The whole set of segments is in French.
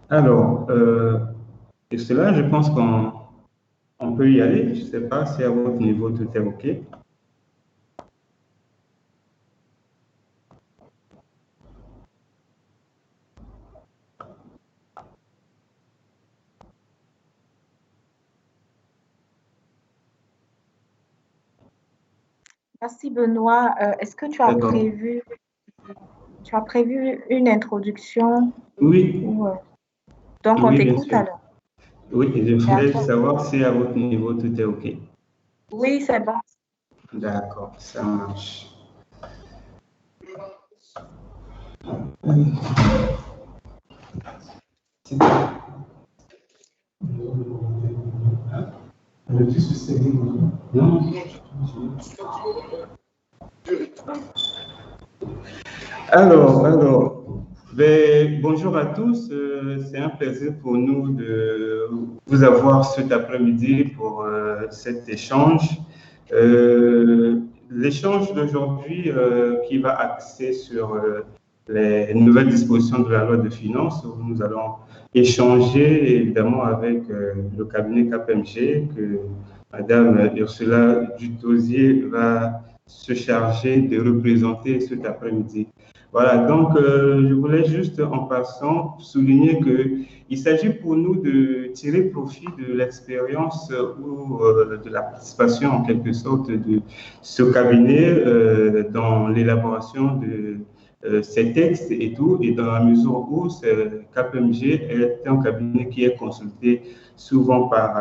Alors, et cela, je pense qu'on peut y aller. Je ne sais pas si à votre niveau tout est OK. Merci Benoît. Est-ce que D'accord. tu as prévu une introduction Oui, ou, donc on oui, bien t'écoute sûr. alors. Oui, je voulais D'accord. savoir si à votre niveau tout est OK. Oui, c'est bon. D'accord, ça marche. Alors, ben, bonjour à tous. C'est un plaisir pour nous de vous avoir cet après-midi pour cet échange. L'échange d'aujourd'hui qui va axer sur les nouvelles dispositions de la loi de finances, où nous allons échanger évidemment avec le cabinet KPMG que Madame Ursula Dutosier va se charger de représenter cet après-midi. Voilà, donc je voulais juste en passant souligner qu'il s'agit pour nous de tirer profit de l'expérience ou de la participation en quelque sorte de ce cabinet dans l'élaboration de ces textes et tout, et dans la mesure où KPMG est un cabinet qui est consulté souvent par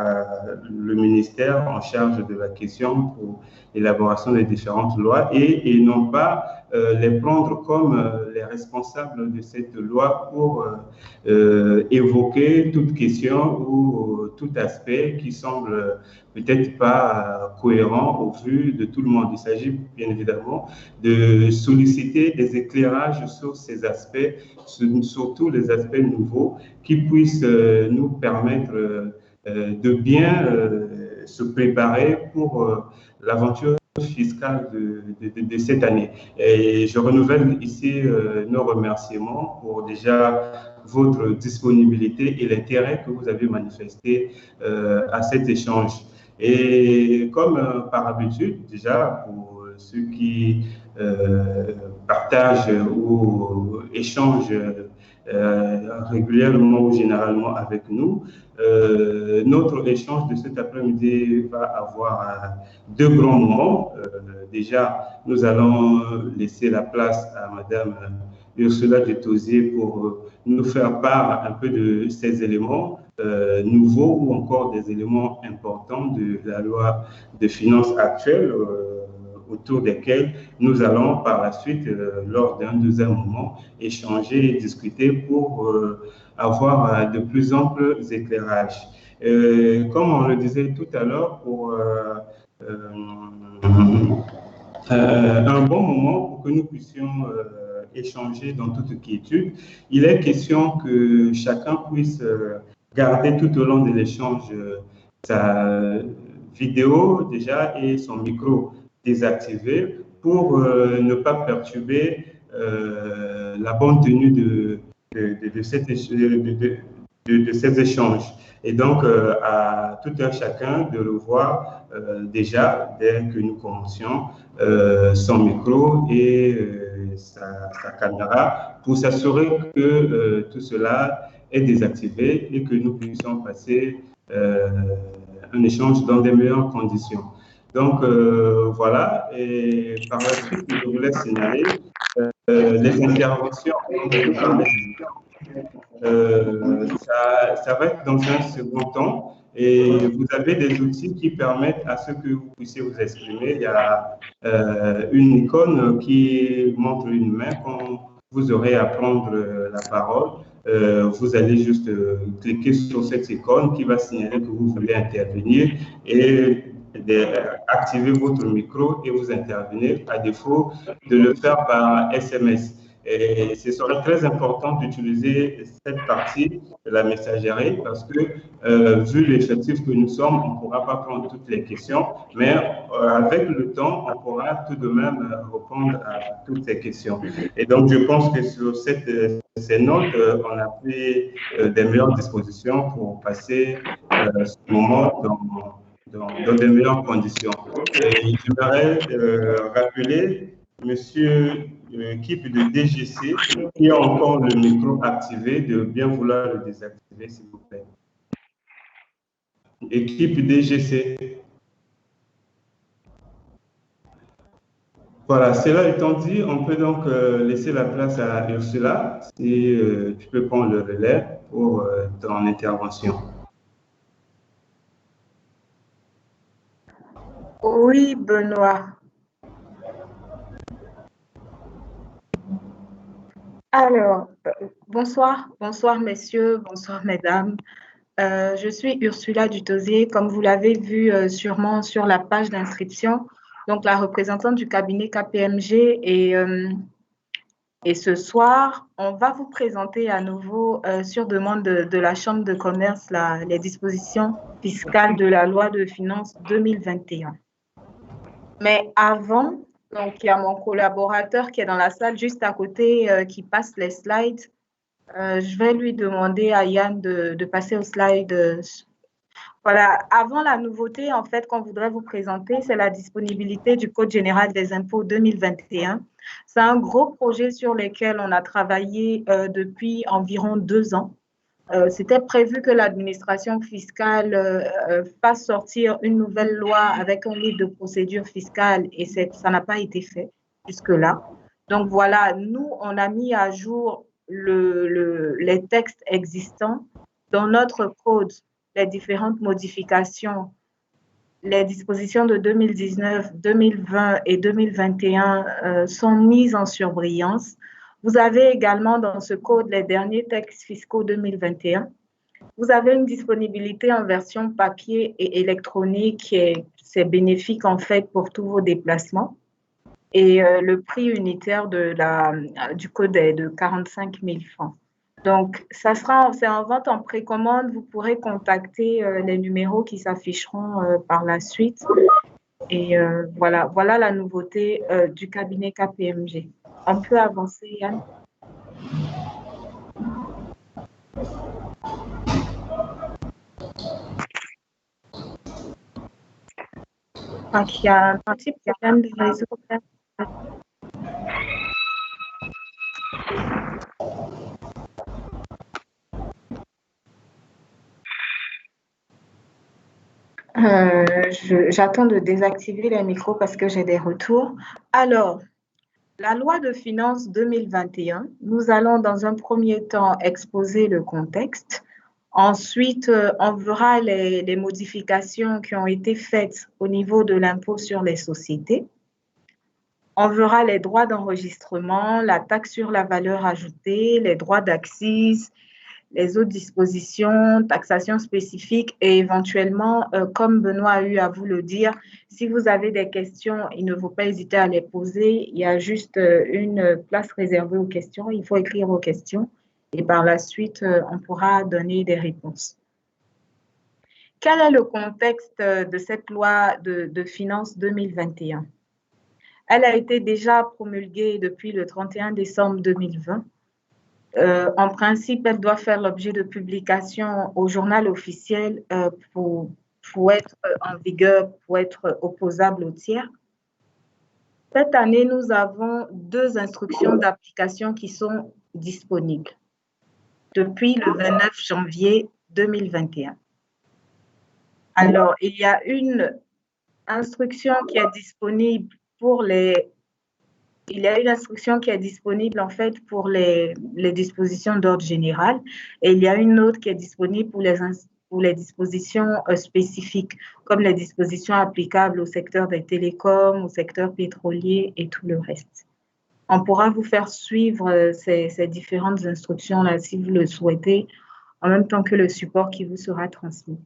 le ministère en charge de la question pour l'élaboration des différentes lois et non pas les prendre comme les responsables de cette loi pour évoquer toute question ou tout aspect qui semble peut-être pas cohérent au vu de tout le monde. Il s'agit bien évidemment de solliciter des éclairages sur ces aspects, surtout les aspects nouveaux qui puissent nous permettre de bien se préparer pour l'aventure fiscale de cette année. Et je renouvelle ici nos remerciements pour déjà votre disponibilité et l'intérêt que vous avez manifesté à cet échange. Et comme par habitude, déjà, pour ceux qui partagent ou échangent régulièrement ou généralement avec nous, notre échange de cet après-midi va avoir deux grands moments. Déjà, nous allons laisser la place à Madame Ursula Dutosier pour nous faire part un peu de ces éléments nouveaux ou encore des éléments importants de la loi de finances actuelle autour desquels nous allons par la suite, lors d'un deuxième moment, échanger et discuter pour avoir de plus amples éclairages. Comme on le disait tout à l'heure, pour un bon moment pour que nous puissions échanger dans toute quiétude. Il est question que chacun puisse garder tout au long de l'échange sa vidéo déjà et son micro désactivé pour ne pas perturber la bonne tenue de ces échanges. Et donc, à tout un chacun de le voir déjà dès que nous commencions son micro et sa caméra pour s'assurer que tout cela est désactivé et que nous puissions passer un échange dans des meilleures conditions. Donc voilà, et par la suite, je voulais signaler les interventions ça va être dans un second temps et vous avez des outils qui permettent à ce que vous puissiez vous exprimer. Il y a une icône qui montre une main quand vous aurez à prendre la parole. Vous allez juste cliquer sur cette icône qui va signaler que vous voulez intervenir et activer votre micro et vous intervenir, à défaut de le faire par SMS. Et ce serait très important d'utiliser cette partie de la messagerie parce que, vu l'effectif que nous sommes, on ne pourra pas prendre toutes les questions, mais avec le temps, on pourra tout de même répondre à toutes ces questions. Et donc, je pense que sur ces notes, on a pris des meilleures dispositions pour passer ce moment dans de meilleures conditions. Et j'aimerais rappeler Monsieur l'équipe de DGC qui a encore le micro activé, de bien vouloir le désactiver, s'il vous plaît. Équipe DGC. Voilà, cela étant dit, on peut donc laisser la place à Ursula si tu peux prendre le relais pour ton intervention. Oui, Benoît. Alors, bonsoir messieurs, bonsoir mesdames. Je suis Ursula Dutosier, comme vous l'avez vu sûrement sur la page d'inscription, donc la représentante du cabinet KPMG. Et ce soir, on va vous présenter à nouveau, sur demande de la Chambre de commerce, les dispositions fiscales de la loi de finances 2021. Mais avant, donc il y a mon collaborateur qui est dans la salle juste à côté, qui passe les slides. Je vais lui demander à Yann de passer aux slides. Voilà, avant la nouveauté, en fait, qu'on voudrait vous présenter, c'est la disponibilité du Code général des impôts 2021. C'est un gros projet sur lequel on a travaillé depuis environ 2 ans. C'était prévu que l'administration fiscale fasse sortir une nouvelle loi avec un livre de procédure fiscale et ça n'a pas été fait jusque-là. Donc voilà, nous, on a mis à jour les textes existants dans notre code, les différentes modifications, les dispositions de 2019, 2020 et 2021 sont mises en surbrillance. Vous avez également dans ce code les derniers textes fiscaux 2021. Vous avez une disponibilité en version papier et électronique c'est bénéfique en fait pour tous vos déplacements. Et le prix unitaire du code est de 45 000 francs. Donc, c'est en vente en précommande. Vous pourrez contacter les numéros qui s'afficheront par la suite. Et voilà la nouveauté du cabinet KPMG. On peut avancer, Yann? Donc, il y a un petit problème de réseau. J'attends de désactiver les micros parce que j'ai des retours. Alors, la loi de finances 2021, nous allons dans un premier temps exposer le contexte. Ensuite, on verra les modifications qui ont été faites au niveau de l'impôt sur les sociétés. On verra les droits d'enregistrement, la taxe sur la valeur ajoutée, les droits d'accise, les autres dispositions, taxation spécifique et éventuellement, comme Benoît a eu à vous le dire, si vous avez des questions, il ne faut pas hésiter à les poser. Il y a juste une place réservée aux questions. Il faut écrire aux questions et par la suite, on pourra donner des réponses. Quel est le contexte de cette loi de finances 2021? Elle a été déjà promulguée depuis le 31 décembre 2020. En principe, elle doit faire l'objet de publication au journal officiel pour être en vigueur, pour être opposable aux tiers. Cette année, nous avons 2 instructions d'application qui sont disponibles depuis le 29 janvier 2021. Alors, il y a une instruction qui est disponible en fait pour les dispositions d'ordre général et il y a une autre qui est disponible pour les dispositions spécifiques, comme les dispositions applicables au secteur des télécoms, au secteur pétrolier et tout le reste. On pourra vous faire suivre ces différentes instructions-là si vous le souhaitez, en même temps que le support qui vous sera transmis.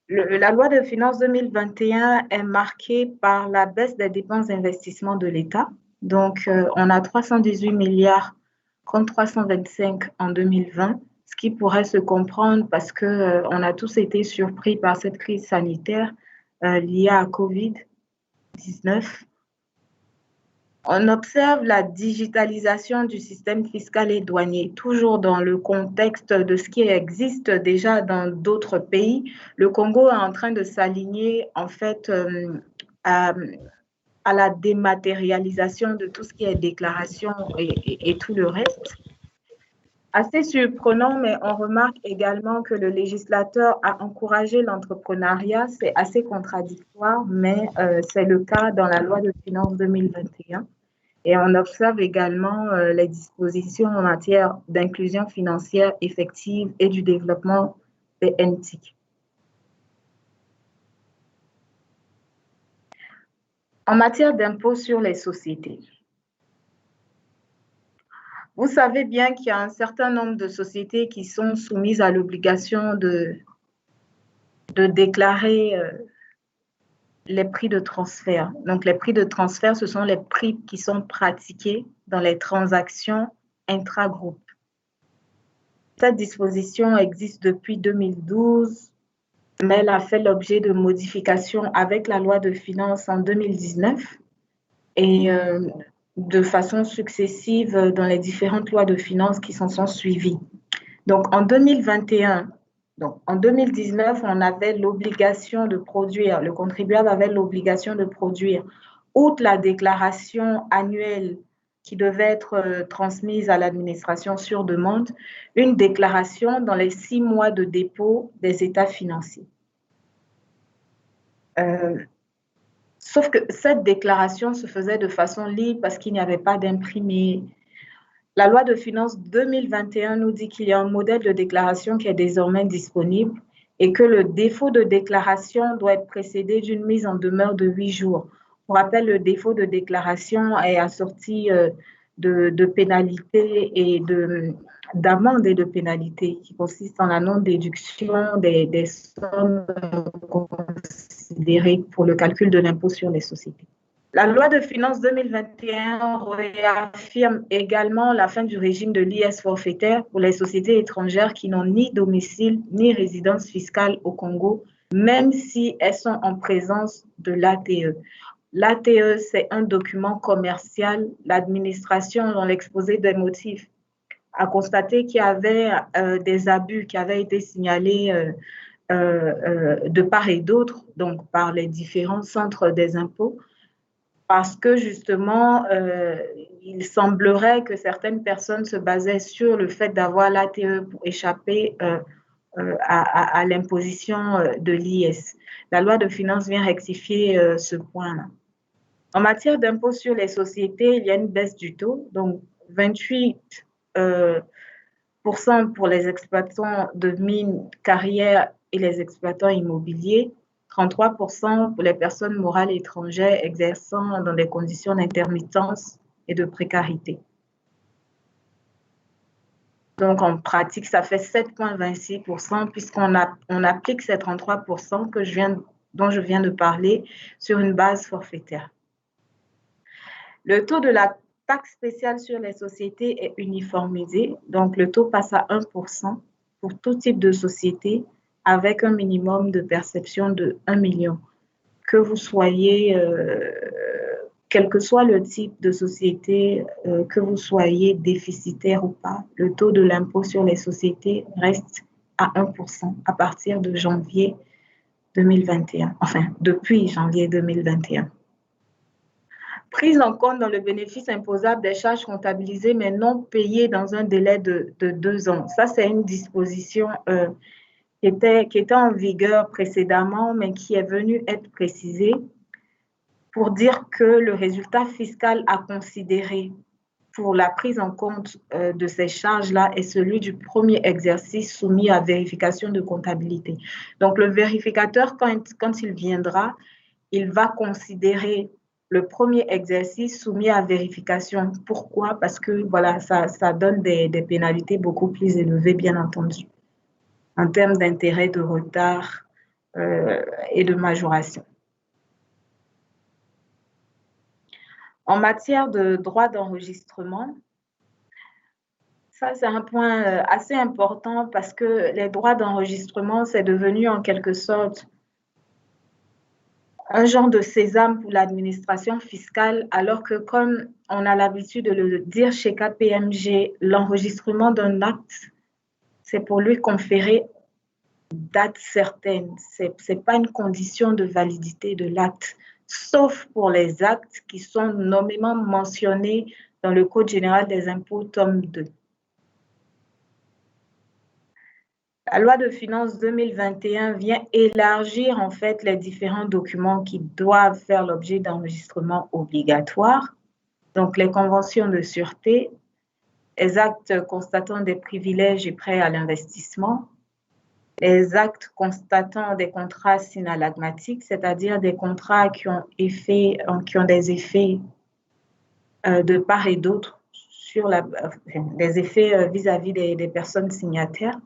La loi de finances 2021 est marquée par la baisse des dépenses d'investissement de l'État. Donc, on a 318 milliards contre 325 en 2020, ce qui pourrait se comprendre parce que, on a tous été surpris par cette crise sanitaire liée à COVID-19. On observe la digitalisation du système fiscal et douanier, toujours dans le contexte de ce qui existe déjà dans d'autres pays. Le Congo est en train de s'aligner en fait à, à la dématérialisation de tout ce qui est déclaration et tout le reste. Assez surprenant, mais on remarque également que le législateur a encouragé l'entrepreneuriat. C'est assez contradictoire, mais c'est le cas dans la loi de finances 2021. Et on observe également les dispositions en matière d'inclusion financière effective et du développement des NTIC. En matière d'impôt sur les sociétés, vous savez bien qu'il y a un certain nombre de sociétés qui sont soumises à l'obligation de déclarer les prix de transfert. Donc, les prix de transfert, ce sont les prix qui sont pratiqués dans les transactions intra-groupes. Cette disposition existe depuis 2012, mais elle a fait l'objet de modifications avec la loi de finances en 2019 et de façon successive dans les différentes lois de finances qui s'en sont suivies. Donc, en 2021, donc en 2019, on avait l'obligation de produire, le contribuable avait l'obligation de produire, outre la déclaration annuelle qui devait être transmise à l'administration sur demande, une déclaration dans les 6 mois de dépôt des états financiers. Sauf que cette déclaration se faisait de façon libre parce qu'il n'y avait pas d'imprimé. La loi de finances 2021 nous dit qu'il y a un modèle de déclaration qui est désormais disponible et que le défaut de déclaration doit être précédé d'une mise en demeure de 8 jours. Pour rappel, le défaut de déclaration est assorti de pénalités et d'amendes et de pénalités qui consistent en la non-déduction des sommes considérées pour le calcul de l'impôt sur les sociétés. La loi de finances 2021 réaffirme également la fin du régime de l'IS forfaitaire pour les sociétés étrangères qui n'ont ni domicile ni résidence fiscale au Congo, même si elles sont en présence de l'ATE. L'ATE, c'est un document commercial. L'administration, dans l'exposé des motifs, a constaté qu'il y avait des abus qui avaient été signalés de part et d'autre, donc par les différents centres des impôts, parce que justement, il semblerait que certaines personnes se basaient sur le fait d'avoir l'ATE pour échapper à l'imposition de l'IS. La loi de finances vient rectifier ce point-là. En matière d'impôt sur les sociétés, il y a une baisse du taux, donc 28% pour les exploitants de mines, carrières et les exploitants immobiliers, 33% pour les personnes morales étrangères exerçant dans des conditions d'intermittence et de précarité. Donc, en pratique, ça fait 7,26% puisqu'on applique ces 33% dont je viens de parler sur une base forfaitaire. Le taux de la taxe spéciale sur les sociétés est uniformisé, donc le taux passe à 1% pour tout type de société avec un minimum de perception de 1 million. Que vous soyez, quel que soit le type de société, que vous soyez déficitaire ou pas, le taux de l'impôt sur les sociétés reste à 1% à partir de janvier 2021, enfin depuis janvier 2021. Prise en compte dans le bénéfice imposable des charges comptabilisées mais non payées dans un délai de 2 ans. Ça, c'est une disposition qui était en vigueur précédemment, mais qui est venue être précisée pour dire que le résultat fiscal à considérer pour la prise en compte de ces charges-là est celui du premier exercice soumis à vérification de comptabilité. Donc, le vérificateur, quand il viendra, il va considérer le premier exercice soumis à vérification. Pourquoi? Parce que voilà, ça donne des pénalités beaucoup plus élevées, bien entendu, en termes d'intérêt de retard, et de majoration. En matière de droit d'enregistrement, ça, c'est un point assez important parce que les droits d'enregistrement, c'est devenu en quelque sorte un genre de sésame pour l'administration fiscale, alors que comme on a l'habitude de le dire chez KPMG, l'enregistrement d'un acte, c'est pour lui conférer date certaine. Ce n'est pas une condition de validité de l'acte, sauf pour les actes qui sont nommément mentionnés dans le Code général des impôts, tome 2. La loi de finances 2021 vient élargir en fait les différents documents qui doivent faire l'objet d'enregistrement obligatoire. Donc, les conventions de sûreté, les actes constatant des privilèges et prêts à l'investissement, les actes constatant des contrats synalagmatiques, c'est-à-dire des contrats qui ont des effets de part et d'autre sur des effets vis-à-vis des personnes signataires.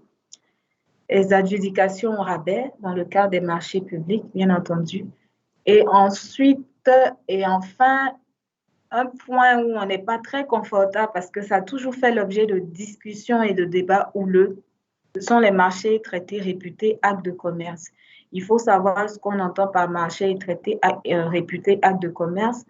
Les adjudications au rabais dans le cadre des marchés publics, bien entendu. Et ensuite, et enfin, un point où on n'est pas très confortable parce que ça a toujours fait l'objet de discussions et de débats houleux, ce sont les marchés traités réputés actes de commerce. Il faut savoir ce qu'on entend par marché traité réputé acte de commerce.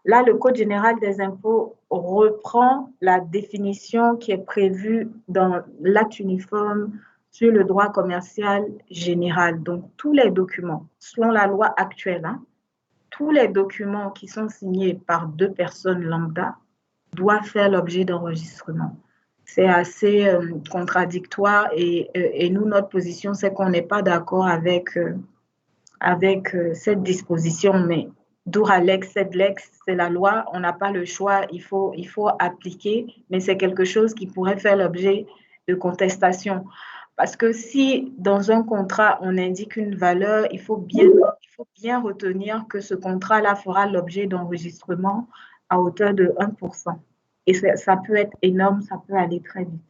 Là, le Code général des impôts reprend la définition qui est prévue dans l'acte uniforme sur le droit commercial général. Donc, tous les documents, selon la loi actuelle, tous les documents qui sont signés par 2 personnes lambda doivent faire l'objet d'enregistrement. C'est assez contradictoire et nous, notre position, c'est qu'on n'est pas d'accord avec cette disposition, mais dura lex sed lex, c'est la loi, on n'a pas le choix, il faut appliquer, mais c'est quelque chose qui pourrait faire l'objet de contestation. Parce que si dans un contrat, on indique une valeur, il faut bien retenir que ce contrat-là fera l'objet d'enregistrement à hauteur de 1%. Et ça peut être énorme, ça peut aller très vite.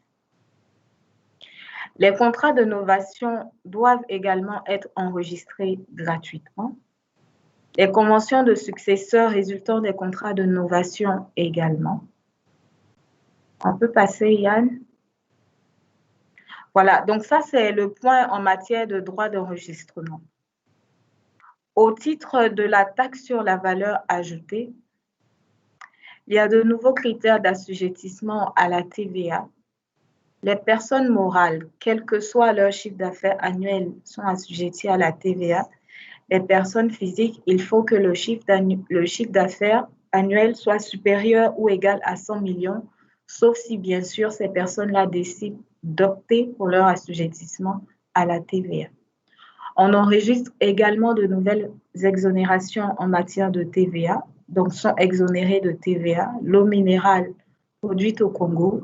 Les contrats de novation doivent également être enregistrés gratuitement. Les conventions de successeurs résultant des contrats de novation également. On peut passer, Yann. Voilà, donc ça, c'est le point en matière de droit d'enregistrement. Au titre de la taxe sur la valeur ajoutée, il y a de nouveaux critères d'assujettissement à la TVA. Les personnes morales, quel que soit leur chiffre d'affaires annuel, sont assujetties à la TVA. Les personnes physiques, il faut que le chiffre d'affaires annuel soit supérieur ou égal à 100 millions, sauf si, bien sûr, ces personnes-là décident d'opter pour leur assujettissement à la TVA. On enregistre également de nouvelles exonérations en matière de TVA, donc sont exonérés de TVA, l'eau minérale produite au Congo,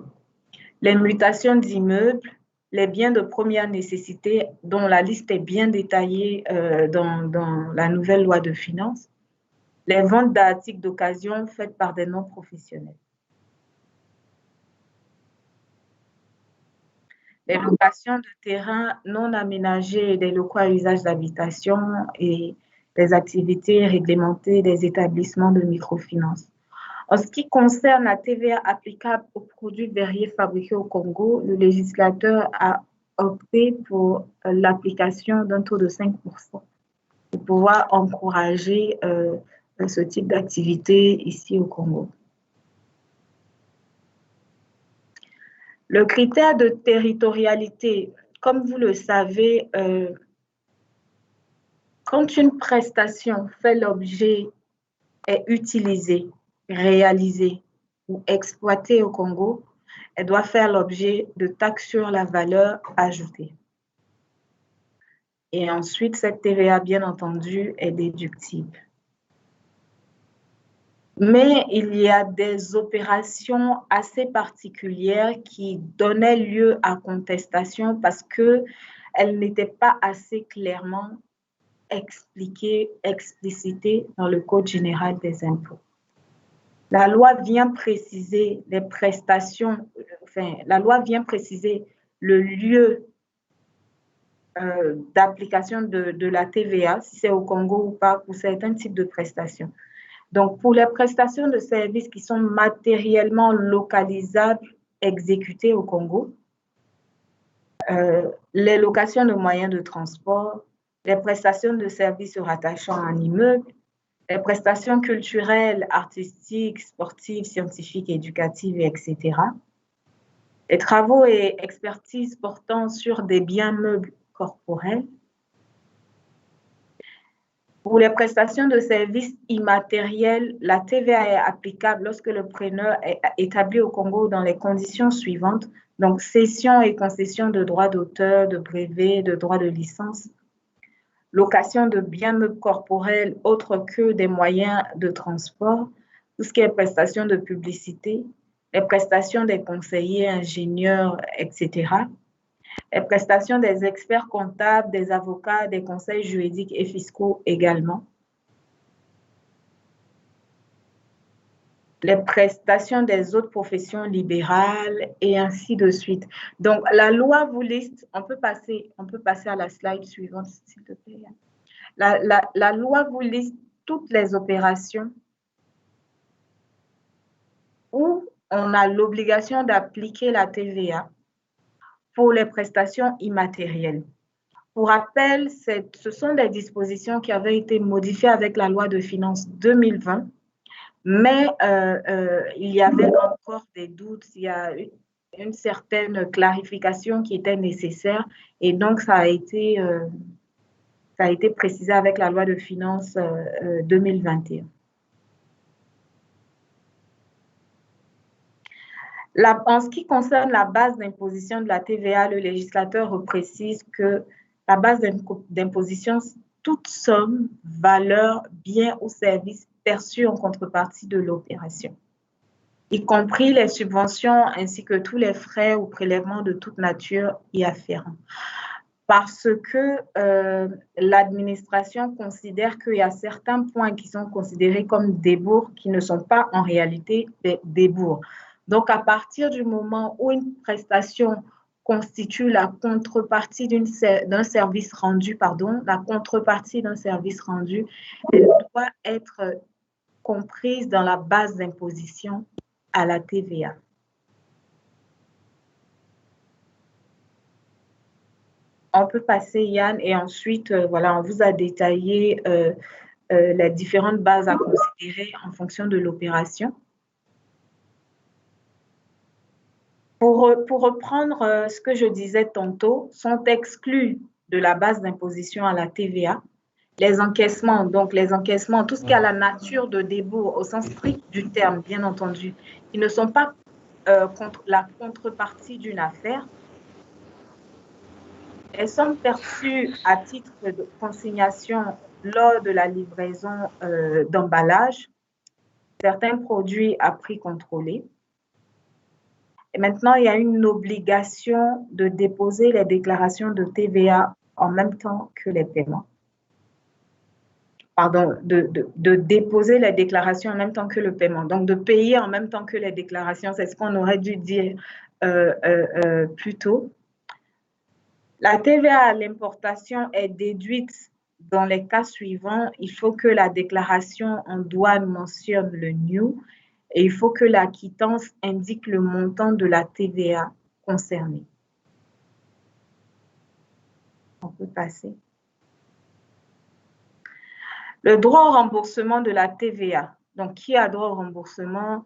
les mutations d'immeubles, les biens de première nécessité, dont la liste est bien détaillée dans la nouvelle loi de finances, les ventes d'articles d'occasion faites par des non-professionnels. Les locations de terrains non aménagés et des locaux à usage d'habitation et les activités réglementées des établissements de microfinance. En ce qui concerne la TVA applicable aux produits verriers fabriqués au Congo, le législateur a opté pour l'application d'un taux de 5% pour pouvoir encourager ce type d'activité ici au Congo. Le critère de territorialité, comme vous le savez, quand une prestation fait l'objet, est utilisée, réalisée ou exploitée au Congo, elle doit faire l'objet de taxes sur la valeur ajoutée. Et ensuite, cette TVA, bien entendu, est déductible. Mais il y a des opérations assez particulières qui donnaient lieu à contestation parce qu'elles n'étaient pas assez clairement expliquées, explicitées dans le Code général des impôts. La loi vient préciser les prestations, la loi vient préciser le lieu d'application de la TVA, si c'est au Congo ou pas, pour certains types de prestations. Donc, pour les prestations de services qui sont matériellement localisables, exécutées au Congo, les locations de moyens de transport, les prestations de services se rattachant à un immeuble, les prestations culturelles, artistiques, sportives, scientifiques, éducatives, etc. Les travaux et expertises portant sur des biens meubles corporels. Pour les prestations de services immatériels, la TVA est applicable lorsque le preneur est établi au Congo dans les conditions suivantes. Donc, cession et concession de droits d'auteur, de brevets, de droits de licence, location de biens meubles corporels autres que des moyens de transport, tout ce qui est prestations de publicité, les prestations des conseillers, ingénieurs, etc., les prestations des experts comptables, des avocats, des conseils juridiques et fiscaux également, les prestations des autres professions libérales et ainsi de suite. Donc, la loi vous liste, on peut passer à la slide suivante, s'il te plaît. La loi vous liste toutes les opérations où on a l'obligation d'appliquer la TVA pour les prestations immatérielles. Pour rappel, ce sont des dispositions qui avaient été modifiées avec la loi de finances 2020, mais il y avait encore des doutes, il y a une certaine clarification qui était nécessaire et donc ça a été précisé avec la loi de finances 2021. En ce qui concerne la base d'imposition de la TVA, le législateur précise que la base d'imposition, toute somme, valeur, bien ou service perçus en contrepartie de l'opération, y compris les subventions ainsi que tous les frais ou prélèvements de toute nature y afférents. Parce que l'administration considère qu'il y a certains points qui sont considérés comme débours qui ne sont pas en réalité des débours. Donc, à partir du moment où une prestation constitue la contrepartie d'un service rendu, elle doit être comprise dans la base d'imposition à la TVA. On peut passer, Yann, et ensuite, voilà, on vous a détaillé les différentes bases à considérer en fonction de l'opération. Pour reprendre ce que je disais tantôt, sont exclus de la base d'imposition à la TVA les encaissements, tout ce qui a la nature de débours au sens strict du terme, bien entendu, qui ne sont pas la contrepartie d'une affaire. Elles sont perçues à titre de consignation lors de la livraison d'emballage, certains produits à prix contrôlé. Et maintenant, il y a une obligation de déposer les déclarations de TVA en même temps que les paiements. Pardon, de déposer les déclarations en même temps que le paiement. Donc, de payer en même temps que les déclarations, c'est ce qu'on aurait dû dire plus tôt. La TVA à l'importation est déduite dans les cas suivants. Il faut que la déclaration en douane mentionne le NIU et il faut que la quittance indique le montant de la TVA concernée. On peut passer. Le droit au remboursement de la TVA. Donc, qui a droit au remboursement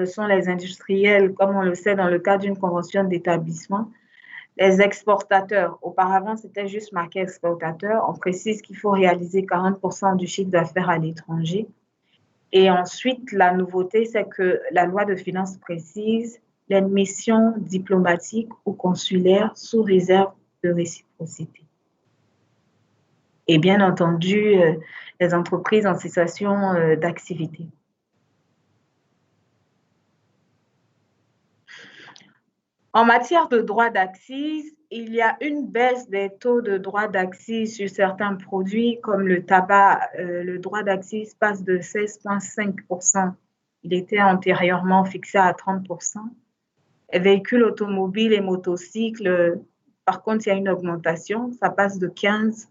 sont les industriels, comme on le sait dans le cadre d'une convention d'établissement. Les exportateurs, auparavant, c'était juste marqué exportateur. On précise qu'il faut réaliser 40% du chiffre d'affaires à l'étranger. Et ensuite, la nouveauté, c'est que la loi de finances précise les missions diplomatiques ou consulaires sous réserve de réciprocité. Et bien entendu, les entreprises en cessation d'activité. En matière de droits d'accise, il y a une baisse des taux de droits d'accise sur certains produits comme le tabac. Le droit d'accise passe de 16,5%. Il était antérieurement fixé à 30%. Les véhicules automobiles et motocycles par contre, il y a une augmentation. Ça passe de 15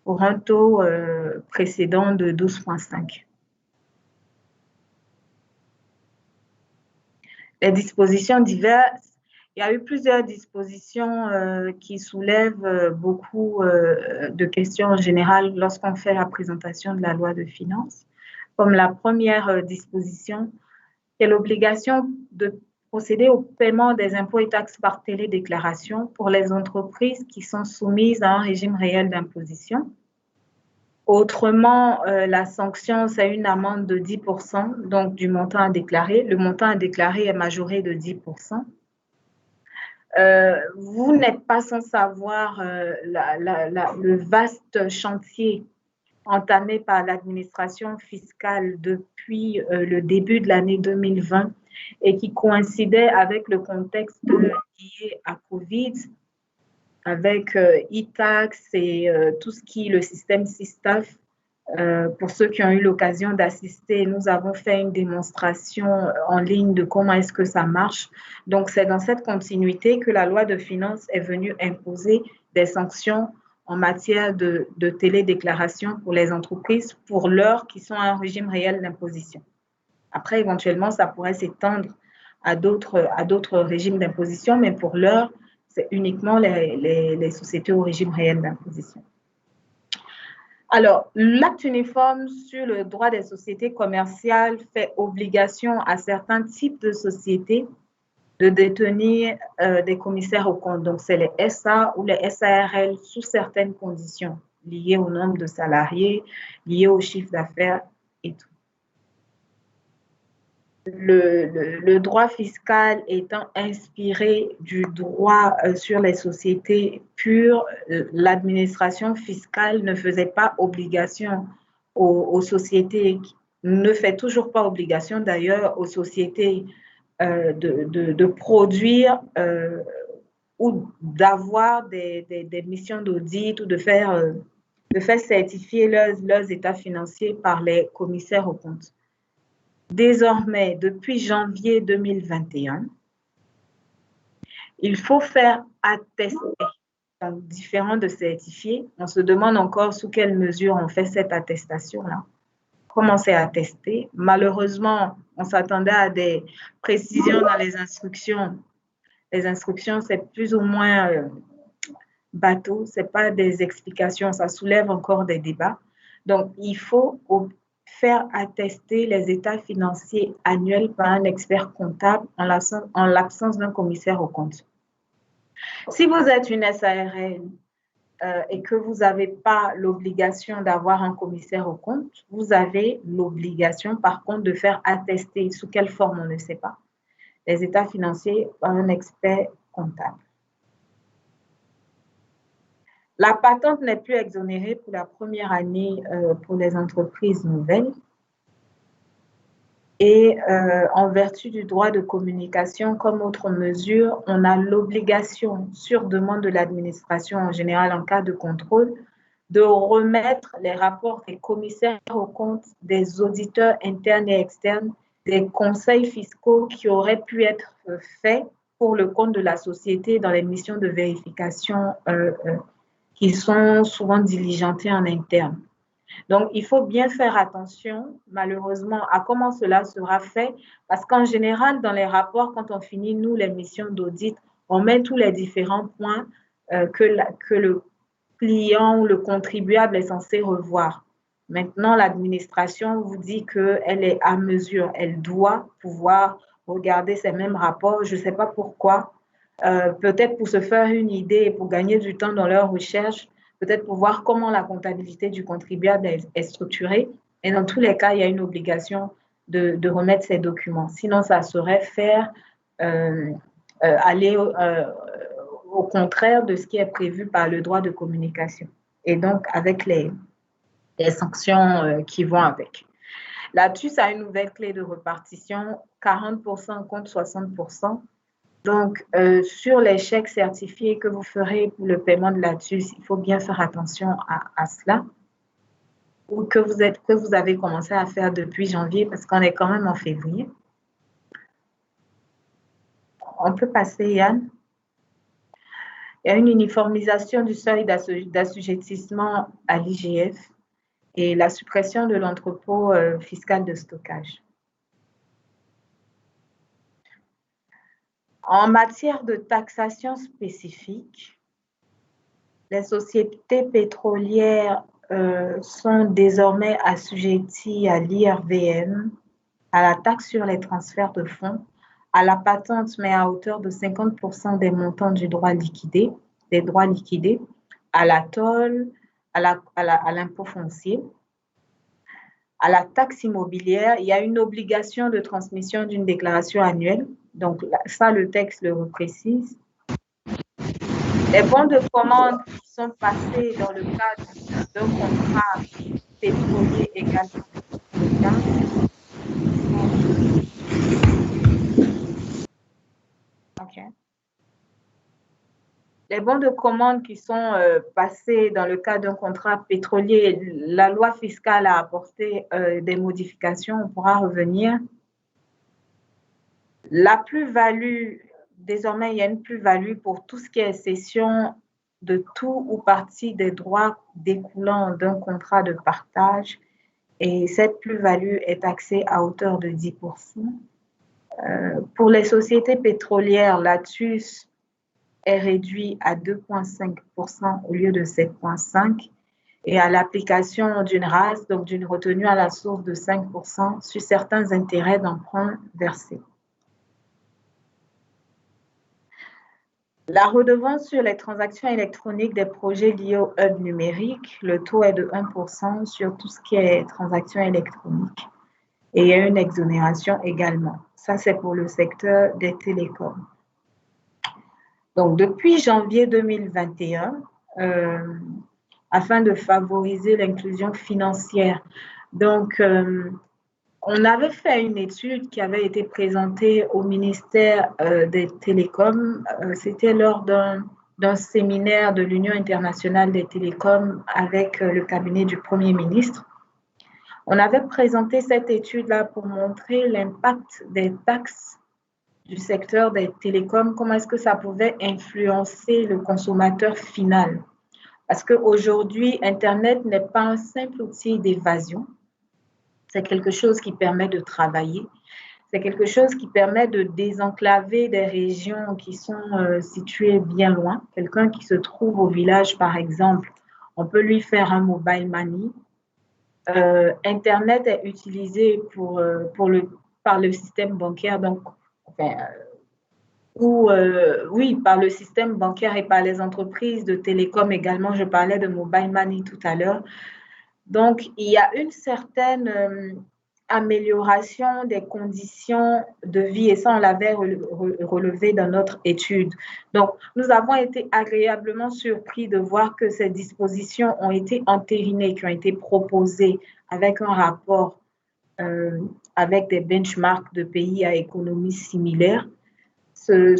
pour un taux précédent de 12,5. Les dispositions diverses, il y a eu plusieurs dispositions qui soulèvent beaucoup de questions en général lorsqu'on fait la présentation de la loi de finances. Comme la première disposition, c'est l'obligation de procéder au paiement des impôts et taxes par télédéclaration pour les entreprises qui sont soumises à un régime réel d'imposition. Autrement, la sanction, c'est une amende de 10%, donc du montant à déclarer. Le montant à déclarer est majoré de 10%. Vous n'êtes pas sans savoir le vaste chantier entamé par l'administration fiscale depuis le début de l'année 2020 et qui coïncidait avec le contexte lié à Covid, avec e-tax et tout ce qui est le système SISTAF. Pour ceux qui ont eu l'occasion d'assister, nous avons fait une démonstration en ligne de comment est-ce que ça marche. Donc, c'est dans cette continuité que la loi de finances est venue imposer des sanctions en matière de télédéclaration pour les entreprises pour l'heure qui sont à un régime réel d'imposition. Après, éventuellement, ça pourrait s'étendre à d'autres régimes d'imposition, mais pour l'heure, c'est uniquement les sociétés au régime réel d'imposition. Alors, l'acte uniforme sur le droit des sociétés commerciales fait obligation à certains types de sociétés de détenir des commissaires aux comptes. Donc, c'est les SA ou les SARL sous certaines conditions liées au nombre de salariés, liées au chiffre d'affaires et tout. Le droit fiscal étant inspiré du droit sur les sociétés pures, l'administration fiscale ne faisait pas obligation aux sociétés, ne fait toujours pas obligation d'ailleurs aux sociétés de produire ou d'avoir des missions d'audit ou de faire certifier leurs états financiers par les commissaires aux comptes. Désormais, depuis janvier 2021, il faut faire attester, donc différent de certifier. On se demande encore sous quelle mesure on fait cette attestation-là. Comment c'est attesté? Malheureusement, on s'attendait à des précisions dans les instructions. Les instructions, c'est plus ou moins bateau, ce n'est pas des explications, ça soulève encore des débats. Donc, il faut faire attester les états financiers annuels par un expert comptable en l'absence d'un commissaire aux comptes. Si vous êtes une SARL et que vous n'avez pas l'obligation d'avoir un commissaire aux comptes, vous avez l'obligation par contre de faire attester, sous quelle forme on ne sait pas, les états financiers par un expert comptable. La patente n'est plus exonérée pour la première année pour les entreprises nouvelles. Et en vertu du droit de communication, comme autre mesure, on a l'obligation, sur demande de l'administration en général en cas de contrôle, de remettre les rapports des commissaires aux comptes, des auditeurs internes et externes, des conseils fiscaux qui auraient pu être faits pour le compte de la société dans les missions de vérification qui sont souvent diligentées en interne. Donc, il faut bien faire attention, malheureusement, à comment cela sera fait, parce qu'en général, dans les rapports, quand on finit, nous, les missions d'audit, on met tous les différents points que le client ou le contribuable est censé revoir. Maintenant, l'administration vous dit qu'elle est à mesure, elle doit pouvoir regarder ces mêmes rapports. Je ne sais pas pourquoi. Peut-être pour se faire une idée, pour gagner du temps dans leur recherche, peut-être pour voir comment la comptabilité du contribuable est structurée. Et dans tous les cas, il y a une obligation de remettre ces documents. Sinon, ça serait faire aller au contraire de ce qui est prévu par le droit de communication. Et donc, avec les sanctions qui vont avec. Là-dessus, ça a une nouvelle clé de répartition, 40% contre 60%. Donc, sur les chèques certifiés que vous ferez pour le paiement de la TUS, il faut bien faire attention à cela, ou que vous avez commencé à faire depuis janvier, parce qu'on est quand même en février. On peut passer, Yann. Il y a une uniformisation du seuil d'assujettissement à l'IGF et la suppression de l'entrepôt fiscal de stockage. En matière de taxation spécifique, les sociétés pétrolières sont désormais assujetties à l'IRVM, à la taxe sur les transferts de fonds, à la patente, mais à hauteur de 50% des montants des droits liquidés, à la toll, à l'impôt foncier, à la taxe immobilière. Il y a une obligation de transmission d'une déclaration annuelle. Donc, ça, le texte le précise. Les bons de commande qui sont passés dans le cadre d'un contrat pétrolier également. Okay. Les bons de commande qui sont passés dans le cadre d'un contrat pétrolier, la loi fiscale a apporté des modifications, on pourra revenir. La plus-value, désormais, il y a une plus-value pour tout ce qui est cession de tout ou partie des droits découlant d'un contrat de partage. Et cette plus-value est taxée à hauteur de 10%. Pour les sociétés pétrolières, la TUS est réduit à 2,5% au lieu de 7,5%. Et à l'application d'une RAS, donc d'une retenue à la source de 5% sur certains intérêts d'emprunt versés. La redevance sur les transactions électroniques des projets liés au hub numérique, le taux est de 1% sur tout ce qui est transactions électroniques. Et il y a une exonération également. Ça, c'est pour le secteur des télécoms. Donc, depuis janvier 2021, afin de favoriser l'inclusion financière, donc, on avait fait une étude qui avait été présentée au ministère des Télécoms. C'était lors d'un séminaire de l'Union internationale des télécoms avec le cabinet du Premier ministre. On avait présenté cette étude-là pour montrer l'impact des taxes du secteur des télécoms, comment est-ce que ça pouvait influencer le consommateur final. Parce qu'aujourd'hui, Internet n'est pas un simple outil d'évasion. C'est quelque chose qui permet de travailler. C'est quelque chose qui permet de désenclaver des régions qui sont situées bien loin. Quelqu'un qui se trouve au village, par exemple, on peut lui faire un mobile money. Internet est utilisé par le système bancaire, donc, par le système bancaire et par les entreprises de télécom également. Je parlais de mobile money tout à l'heure. Donc, il y a une certaine amélioration des conditions de vie et ça, on l'avait relevé dans notre étude. Donc, nous avons été agréablement surpris de voir que ces dispositions ont été entérinées, qui ont été proposées avec un rapport avec des benchmarks de pays à économie similaire. Ces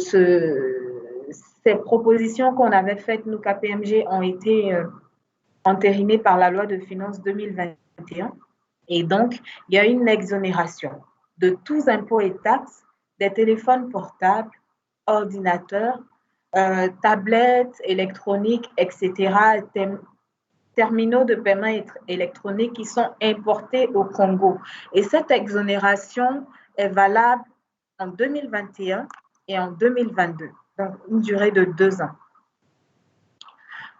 propositions qu'on avait faites, nous, KPMG, ont été entérinées par la loi de finances 2021. Et donc, il y a une exonération de tous impôts et taxes des téléphones portables, ordinateurs, tablettes électroniques, etc., terminaux de paiement électronique qui sont importés au Congo. Et cette exonération est valable en 2021 et en 2022, donc une durée de 2 ans.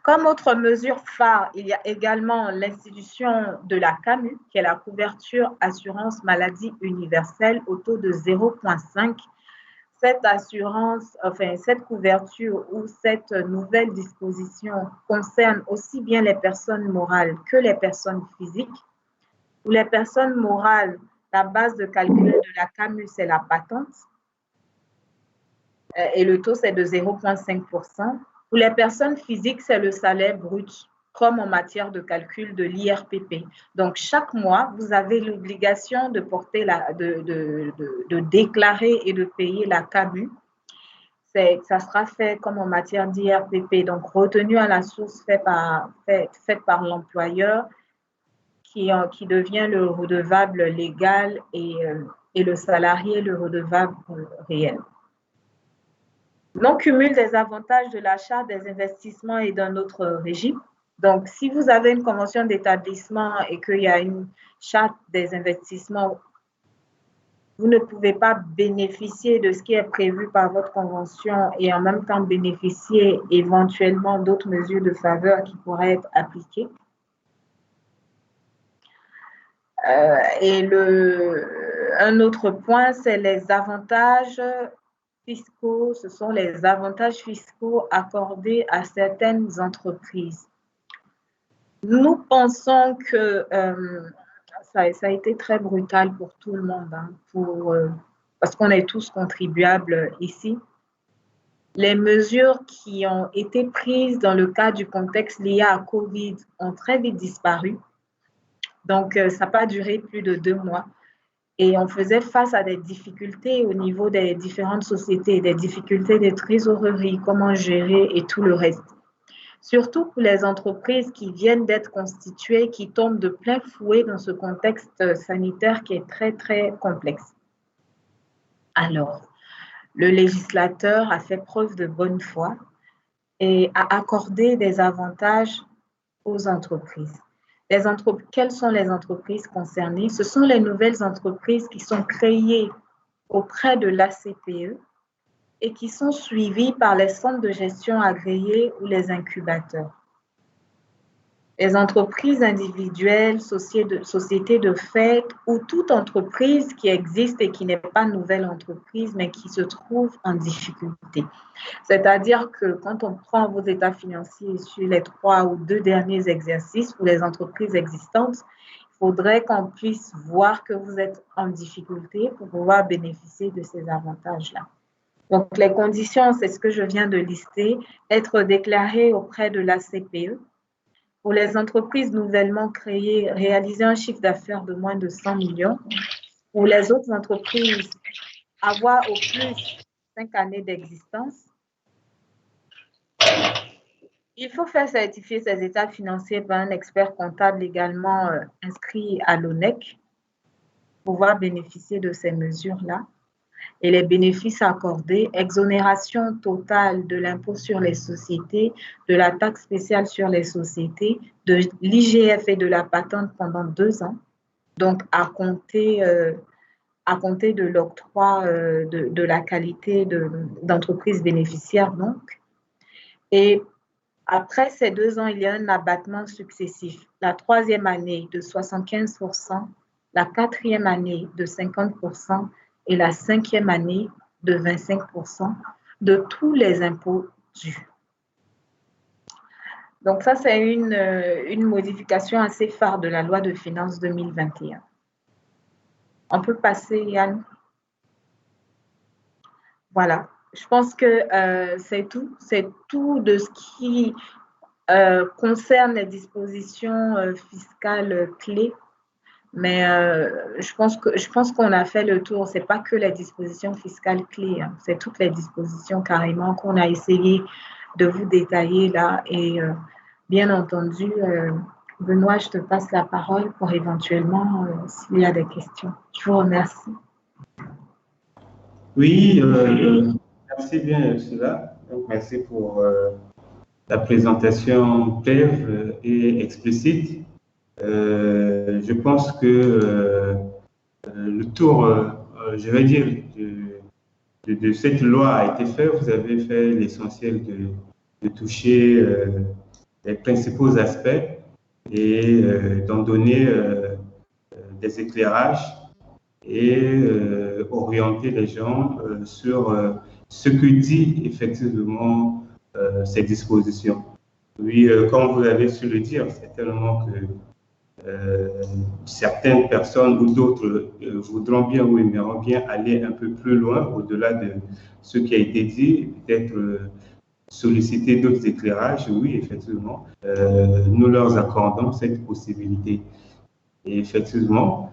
Comme autre mesure phare, il y a également l'institution de la CAMU, qui est la couverture assurance maladie universelle au taux de 0,5. Cette assurance, cette couverture ou cette nouvelle disposition concerne aussi bien les personnes morales que les personnes physiques. Pour les personnes morales, la base de calcul de la CAMU, c'est la patente et le taux, c'est de 0,5%. Pour les personnes physiques, c'est le salaire brut, comme en matière de calcul de l'IRPP. Donc, chaque mois, vous avez l'obligation de porter de déclarer et de payer la CAMU. Ça sera fait comme en matière d'IRPP, donc retenue à la source faite par l'employeur qui devient le redevable légal et le salarié le redevable réel. Non-cumul des avantages de la charte des investissements et d'un autre régime. Donc, si vous avez une convention d'établissement et qu'il y a une charte des investissements, vous ne pouvez pas bénéficier de ce qui est prévu par votre convention et en même temps bénéficier éventuellement d'autres mesures de faveur qui pourraient être appliquées. Un autre point, c'est les avantages fiscaux. Ce sont les avantages fiscaux accordés à certaines entreprises. Nous pensons que ça a été très brutal pour tout le monde, hein, parce qu'on est tous contribuables ici. Les mesures qui ont été prises dans le cadre du contexte lié à COVID ont très vite disparu. Donc, ça n'a pas duré plus de 2 mois. Et on faisait face à des difficultés au niveau des différentes sociétés, des difficultés de trésorerie, comment gérer et tout le reste. Surtout pour les entreprises qui viennent d'être constituées, qui tombent de plein fouet dans ce contexte sanitaire qui est très, très complexe. Alors, le législateur a fait preuve de bonne foi et a accordé des avantages aux entreprises. Quelles sont les entreprises concernées? Ce sont les nouvelles entreprises qui sont créées auprès de l'ACPE et qui sont suivies par les centres de gestion agréés ou les incubateurs. Les entreprises individuelles, sociétés de fait ou toute entreprise qui existe et qui n'est pas nouvelle entreprise, mais qui se trouve en difficulté. C'est-à-dire que quand on prend vos états financiers sur les 3 ou 2 derniers exercices pour les entreprises existantes, il faudrait qu'on puisse voir que vous êtes en difficulté pour pouvoir bénéficier de ces avantages-là. Donc, les conditions, c'est ce que je viens de lister, être déclaré auprès de la CPE. Pour les entreprises nouvellement créées, réaliser un chiffre d'affaires de moins de 100 millions. Pour les autres entreprises, avoir au plus 5 années d'existence. Il faut faire certifier ses états financiers par un expert comptable également inscrit à l'ONEC pour pouvoir bénéficier de ces mesures-là. Et les bénéfices accordés, exonération totale de l'impôt sur les sociétés, de la taxe spéciale sur les sociétés, de l'IGF et de la patente pendant 2 ans, donc à compter de l'octroi de la qualité d'entreprise bénéficiaire. Donc. Et après ces 2 ans, il y a un abattement successif. La 3e année de 75%, la 4e année de 50%, et la 5e année de 25% de tous les impôts dus. Donc ça, c'est une modification assez phare de la loi de finances 2021. On peut passer, Yann. Voilà. Je pense que c'est tout. C'est tout de ce qui concerne les dispositions fiscales clés. Mais je pense qu'on a fait le tour. Ce n'est pas que les dispositions fiscales clés, hein. C'est toutes les dispositions carrément qu'on a essayé de vous détailler là. Et bien entendu, Benoît, je te passe la parole pour éventuellement, s'il y a des questions. Je vous remercie. Oui, merci bien, Ursula. Merci pour la présentation brève et explicite. Je pense que le tour, je vais dire, de cette loi a été fait. Vous avez fait l'essentiel de toucher les principaux aspects et d'en donner des éclairages et orienter les gens sur ce que dit effectivement ces dispositions. Oui, comme vous l'avez su le dire, c'est tellement que certaines personnes ou d'autres voudront bien ou aimeront bien aller un peu plus loin au-delà de ce qui a été dit, peut-être solliciter d'autres éclairages. Oui, effectivement, nous leur accordons cette possibilité. Et effectivement,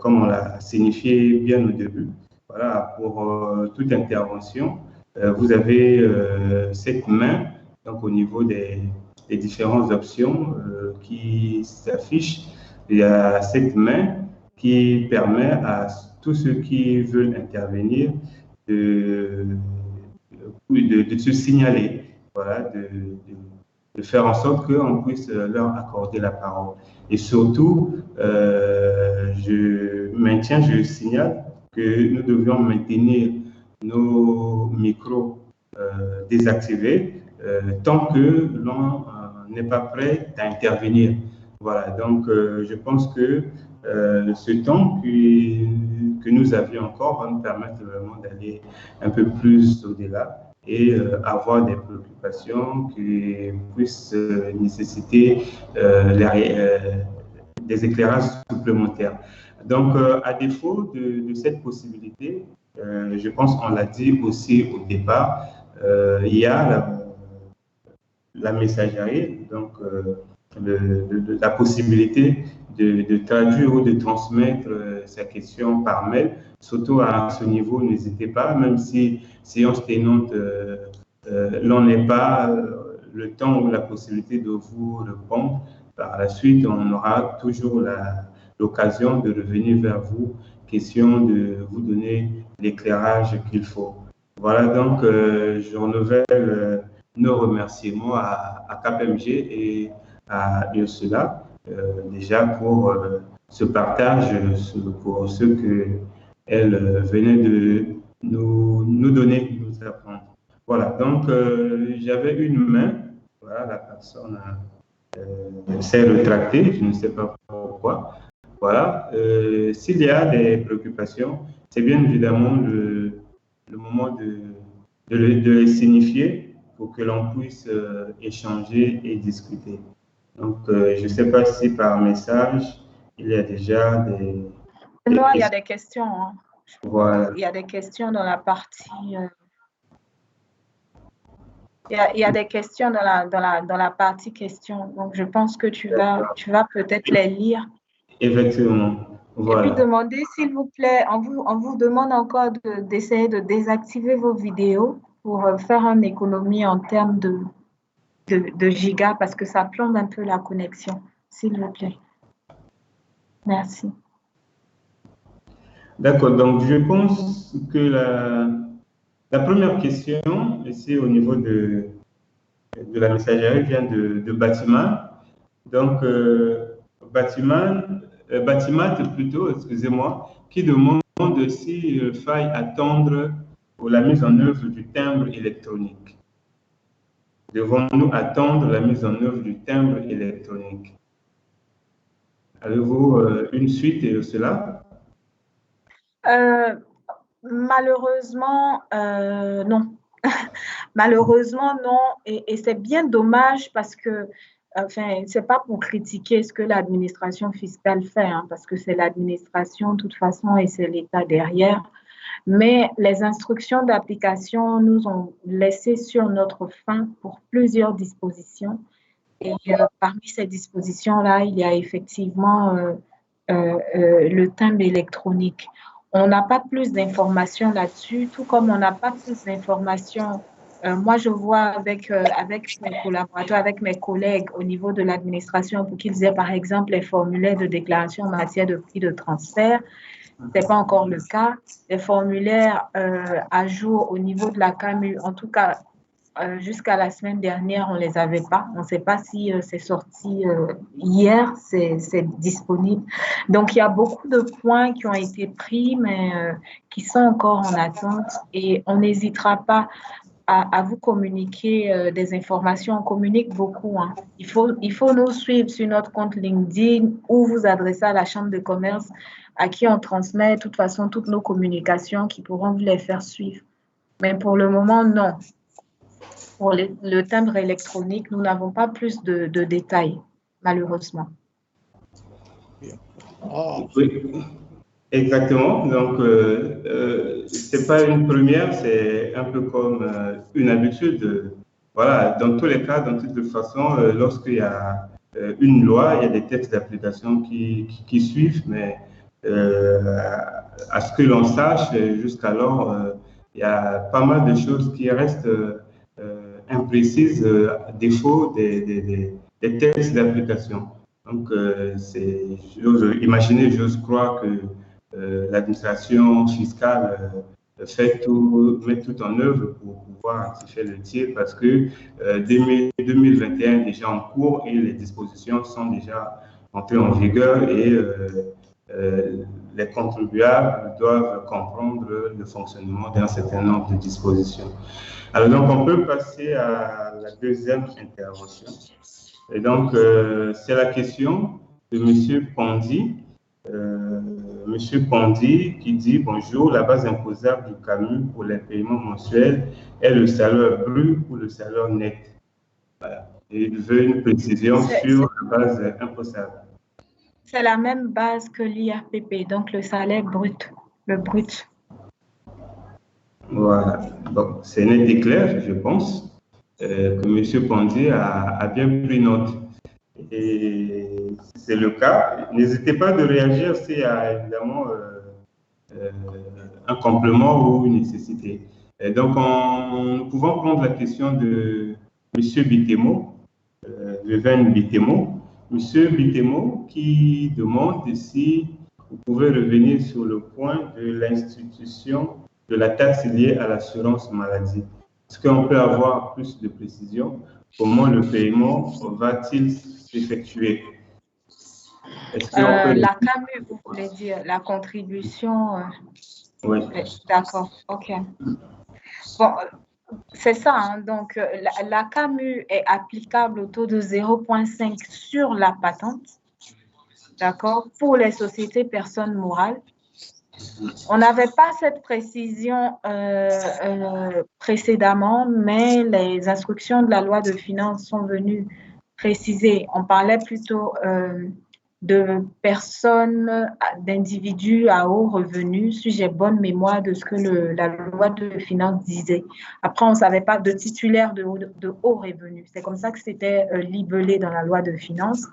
comme on l'a signifié bien au début, voilà, pour toute intervention, vous avez cette main, donc au niveau des différentes options qui s'affichent. Il y a cette main qui permet à tous ceux qui veulent intervenir de oui, de se signaler, voilà, de faire en sorte qu'on puisse leur accorder la parole. Et surtout, je signale que nous devions maintenir nos micros désactivés tant que l'on n'est pas prêt à intervenir. Voilà, donc je pense que ce temps que nous avions encore va nous permettre vraiment d'aller un peu plus au-delà et avoir des préoccupations qui puissent nécessiter des éclairages supplémentaires. Donc, à défaut de cette possibilité, je pense qu'on l'a dit aussi au départ, il y a la messagerie, donc la possibilité de traduire ou de transmettre sa question par mail. Surtout à ce niveau, n'hésitez pas, même si séance tenante, l'on n'est pas le temps ou la possibilité de vous répondre. Par la suite, on aura toujours l'occasion de revenir vers vous, question de vous donner l'éclairage qu'il faut. Voilà, donc je renouvelle nos remerciements à KPMG et à Ursula, déjà pour ce partage, pour ce qu'elle venait de nous donner, nous apprendre. Voilà, donc j'avais une main, voilà, la personne s'est retractée, je ne sais pas pourquoi. Voilà, s'il y a des préoccupations, c'est bien évidemment le moment de les signifier pour que l'on puisse échanger et discuter. Donc, je ne sais pas si par message, il y a déjà des non, il y a des questions. Hein. Voilà. Il y a des questions dans la partie. Il y a des questions dans la partie questions. Donc, je pense que tu vas peut-être les lire. Effectivement. Voilà. Et puis, demandez, s'il vous plaît, on vous demande encore d'essayer de désactiver vos vidéos pour faire une économie en termes de gigas parce que ça plombe un peu la connexion, s'il vous plaît. Merci. D'accord, donc je pense que la première question, ici au niveau de la messagerie, vient de Batiman. Donc, Batimat plutôt, excusez-moi, qui demande s'il faille attendre pour la mise en œuvre du timbre électronique. Devons-nous attendre la mise en œuvre du timbre électronique? Avez-vous une suite et cela? Malheureusement, non. Malheureusement, non. Et c'est bien dommage parce que, enfin, c'est pas pour critiquer ce que l'administration fiscale fait, hein, parce que c'est l'administration de toute façon et c'est l'État derrière. Mais les instructions d'application nous ont laissé sur notre faim pour plusieurs dispositions. Et parmi ces dispositions-là, il y a effectivement le timbre électronique. On n'a pas plus d'informations là-dessus, tout comme on n'a pas plus d'informations. Moi, je vois avec mes collaborateurs, avec mes collègues au niveau de l'administration pour qu'ils aient, par exemple, les formulaires de déclaration en matière de prix de transfert. Ce n'est pas encore le cas. Les formulaires à jour au niveau de la CAMU, en tout cas, jusqu'à la semaine dernière, on ne les avait pas. On ne sait pas si c'est sorti hier, c'est disponible. Donc, il y a beaucoup de points qui ont été pris, mais qui sont encore en attente. Et on n'hésitera pas à vous communiquer des informations. On communique beaucoup. Hein. Il faut nous suivre sur notre compte LinkedIn ou vous adresser à la Chambre de commerce à qui on transmet de toute façon toutes nos communications qui pourront vous les faire suivre. Mais pour le moment, non. Pour le timbre électronique, nous n'avons pas plus de détails, malheureusement. Oui, exactement. Donc, ce n'est pas une première, c'est un peu comme une habitude. Voilà, dans tous les cas, dans toute façon, lorsqu'il y a une loi, il y a des textes d'application qui suivent, mais à ce que l'on sache, jusqu'alors, il y a pas mal de choses qui restent imprécises à défaut des textes d'application. Donc, j'ose imaginer, j'ose croire que l'administration fiscale mettre tout en œuvre pour pouvoir rectifier le tir parce que 2021 est déjà en cours et les dispositions sont déjà entrées en vigueur et les contribuables doivent comprendre le fonctionnement d'un certain nombre de dispositions. Alors donc on peut passer à la deuxième intervention. Et donc c'est la question de M. Pondi. Monsieur Pondi qui dit bonjour, la base imposable du CAMU pour les paiements mensuels est le salaire brut ou le salaire net. Voilà. Et il veut une précision sur la base imposable. C'est la même base que l'IRPP, donc le salaire brut, le brut. Voilà. Donc, c'est net et clair, je pense, que monsieur Pondi a bien pris note. Et si c'est le cas, n'hésitez pas de réagir s'il y a évidemment un complément ou une nécessité. Et donc, nous pouvons prendre la question de M. Bitemo, Leven Bitemo. M. Bitemo qui demande si vous pouvez revenir sur le point de l'institution de la taxe liée à l'assurance maladie. Est-ce qu'on peut avoir plus de précision? Comment le paiement va-t-il s'effectuer? La CAMU, vous voulez dire, la contribution. Oui. D'accord, ok. Bon, c'est ça, hein, donc la CAMU est applicable au taux de 0,5 sur la patente, d'accord, pour les sociétés personnes morales. On n'avait pas cette précision précédemment, mais les instructions de la loi de finances sont venues préciser. On parlait plutôt de personnes, d'individus à haut revenu, si j'ai bonne mémoire de ce que la loi de finances disait. Après, on ne savait pas de titulaires de haut revenu. C'est comme ça que c'était libellé dans la loi de finances.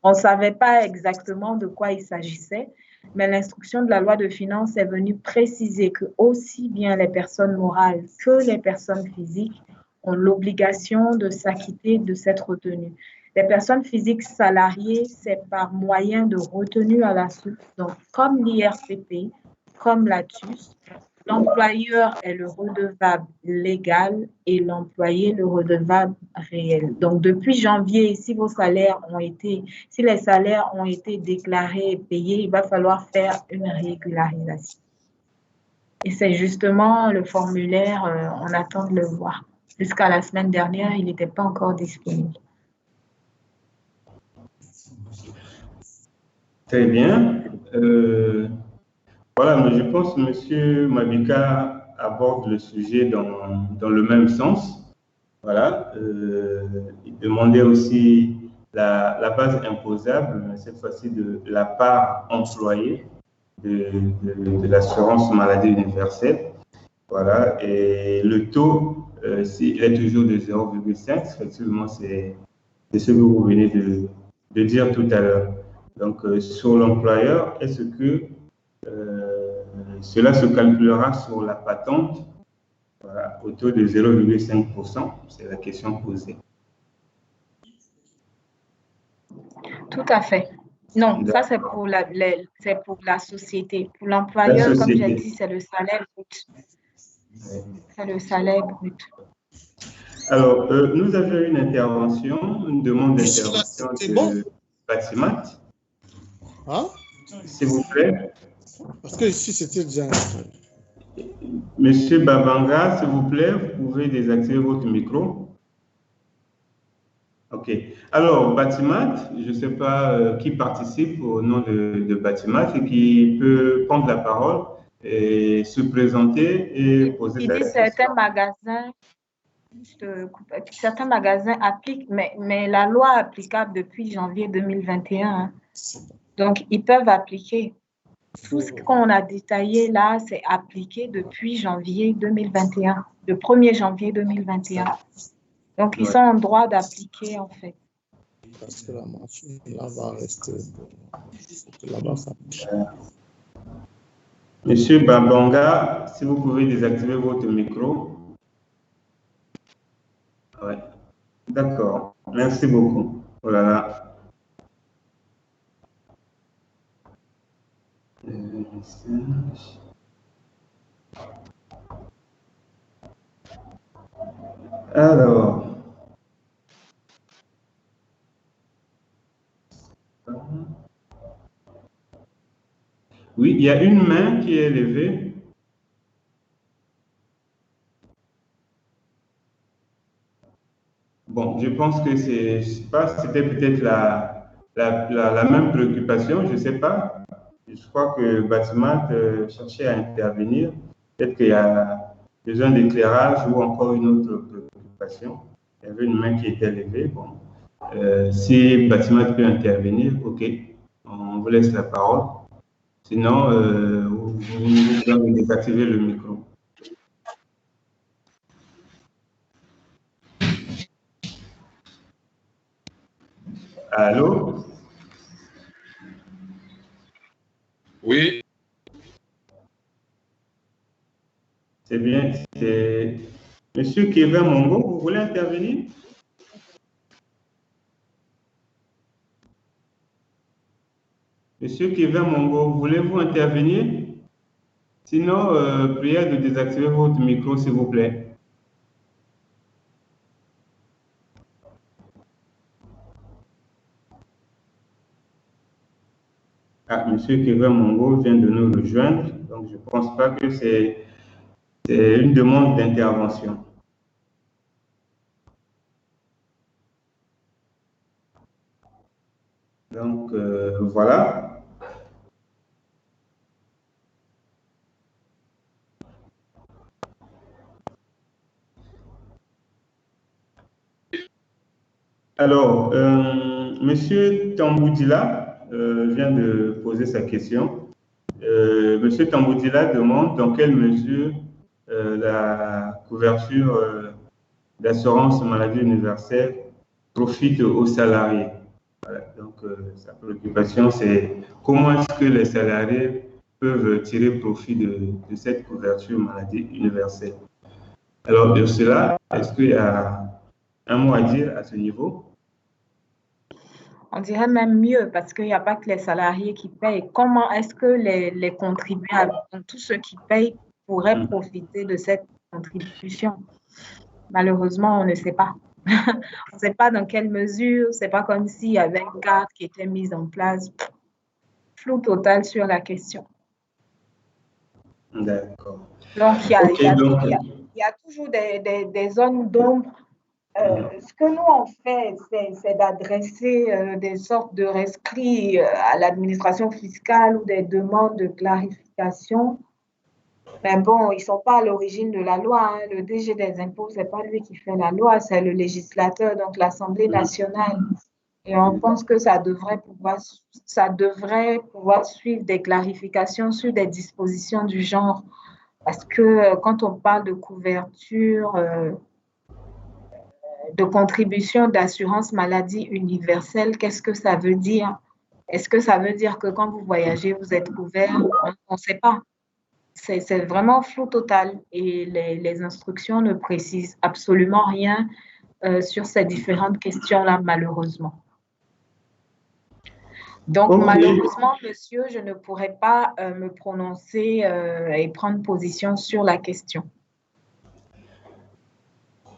On ne savait pas exactement de quoi il s'agissait, mais l'instruction de la loi de finances est venue préciser que aussi bien les personnes morales que les personnes physiques ont l'obligation de s'acquitter de cette retenue. Les personnes physiques salariées, c'est par moyen de retenue à la source. Donc, comme l'IRPP, comme la TUS, l'employeur est le redevable légal et l'employé le redevable réel. Donc, depuis janvier, si les salaires ont été déclarés et payés, il va falloir faire une régularisation. Et c'est justement le formulaire, on attend de le voir. Jusqu'à la semaine dernière, il n'était pas encore disponible. Très bien. Voilà, mais je pense que M. Mabika aborde le sujet dans le même sens. Voilà. Il demandait aussi la base imposable, cette fois-ci de la part employée de l'assurance maladie universelle. Voilà. Et le taux, il est toujours de 0,5. Effectivement, c'est ce que vous venez de dire tout à l'heure. Donc, sur l'employeur, est-ce que cela se calculera sur la patente, voilà, au taux de 0,5%? C'est la question posée. Tout à fait. Non, ça c'est pour la société. Pour l'employeur, comme j'ai dit, c'est le salaire brut. C'est le salaire brut. Alors, nous avions une intervention, une demande d'intervention de Batimat. Hein? S'il vous plaît. Parce que ici, c'était déjà... Monsieur Babanga, s'il vous plaît, vous pouvez désactiver votre micro. OK. Alors, Batimat, je ne sais pas qui participe au nom de Batimat et qui peut prendre la parole et se présenter et poser la question. Certains magasins appliquent, mais la loi applicable depuis janvier 2021. Hein. Donc, ils peuvent appliquer. Tout ce qu'on a détaillé là, c'est appliqué depuis janvier 2021, le 1er janvier 2021. Donc, ils sont en droit d'appliquer, en fait. Parce que la machine, là, va rester... Là-bas, ça... Monsieur Babanga, si vous pouvez désactiver votre micro. Oui. D'accord. Merci beaucoup. Oh là là. Alors, oui, il y a une main qui est levée. Bon, je pense que c'est, je sais pas, c'était peut-être la même préoccupation, je ne sais pas. Je crois que Batimat cherchait à intervenir. Peut-être qu'il y a besoin d'éclairage ou encore une autre préoccupation. Il y avait une main qui était levée. Bon, si Batimat peut intervenir, OK, on vous laisse la parole. Sinon, vous allez désactiver le micro. Allô? Oui. C'est bien. C'est Monsieur Kevin Mongo, vous voulez intervenir? Monsieur Kevin Mongo, voulez-vous intervenir? Sinon, prière de désactiver votre micro, s'il vous plaît. Ah, Monsieur Kevin Mongo vient de nous rejoindre, donc je ne pense pas que c'est une demande d'intervention. Donc, voilà. Alors, Monsieur Tamboudila vient de poser sa question. Monsieur Tamboudila demande dans quelle mesure la couverture d'assurance maladie universelle profite aux salariés. Voilà. Donc, sa préoccupation, c'est comment est-ce que les salariés peuvent tirer profit de cette couverture maladie universelle. Alors, de cela, est-ce qu'il y a un mot à dire à ce niveau? On dirait même mieux parce qu'il n'y a pas que les salariés qui payent. Comment est-ce que les contribuables, donc tous ceux qui payent, pourraient profiter de cette contribution? Malheureusement, on ne sait pas. On ne sait pas dans quelle mesure. Ce n'est pas comme s'il y avait une carte qui était mise en place. Flou total sur la question. D'accord. Donc, il y a toujours des zones d'ombre. Ce que nous, on fait, c'est d'adresser des sortes de rescrits à l'administration fiscale ou des demandes de clarification. Mais bon, ils ne sont pas à l'origine de la loi. Hein. Le DG des impôts, ce n'est pas lui qui fait la loi, c'est le législateur, donc l'Assemblée nationale. Et on pense que ça devrait pouvoir suivre des clarifications sur des dispositions du genre. Parce que quand on parle de couverture, de contribution d'assurance maladie universelle, qu'est-ce que ça veut dire? Est-ce que ça veut dire que quand vous voyagez, vous êtes couvert? On ne sait pas. C'est vraiment flou total et les instructions ne précisent absolument rien sur ces différentes questions-là, malheureusement. Donc, malheureusement, monsieur, je ne pourrais pas me prononcer et prendre position sur la question.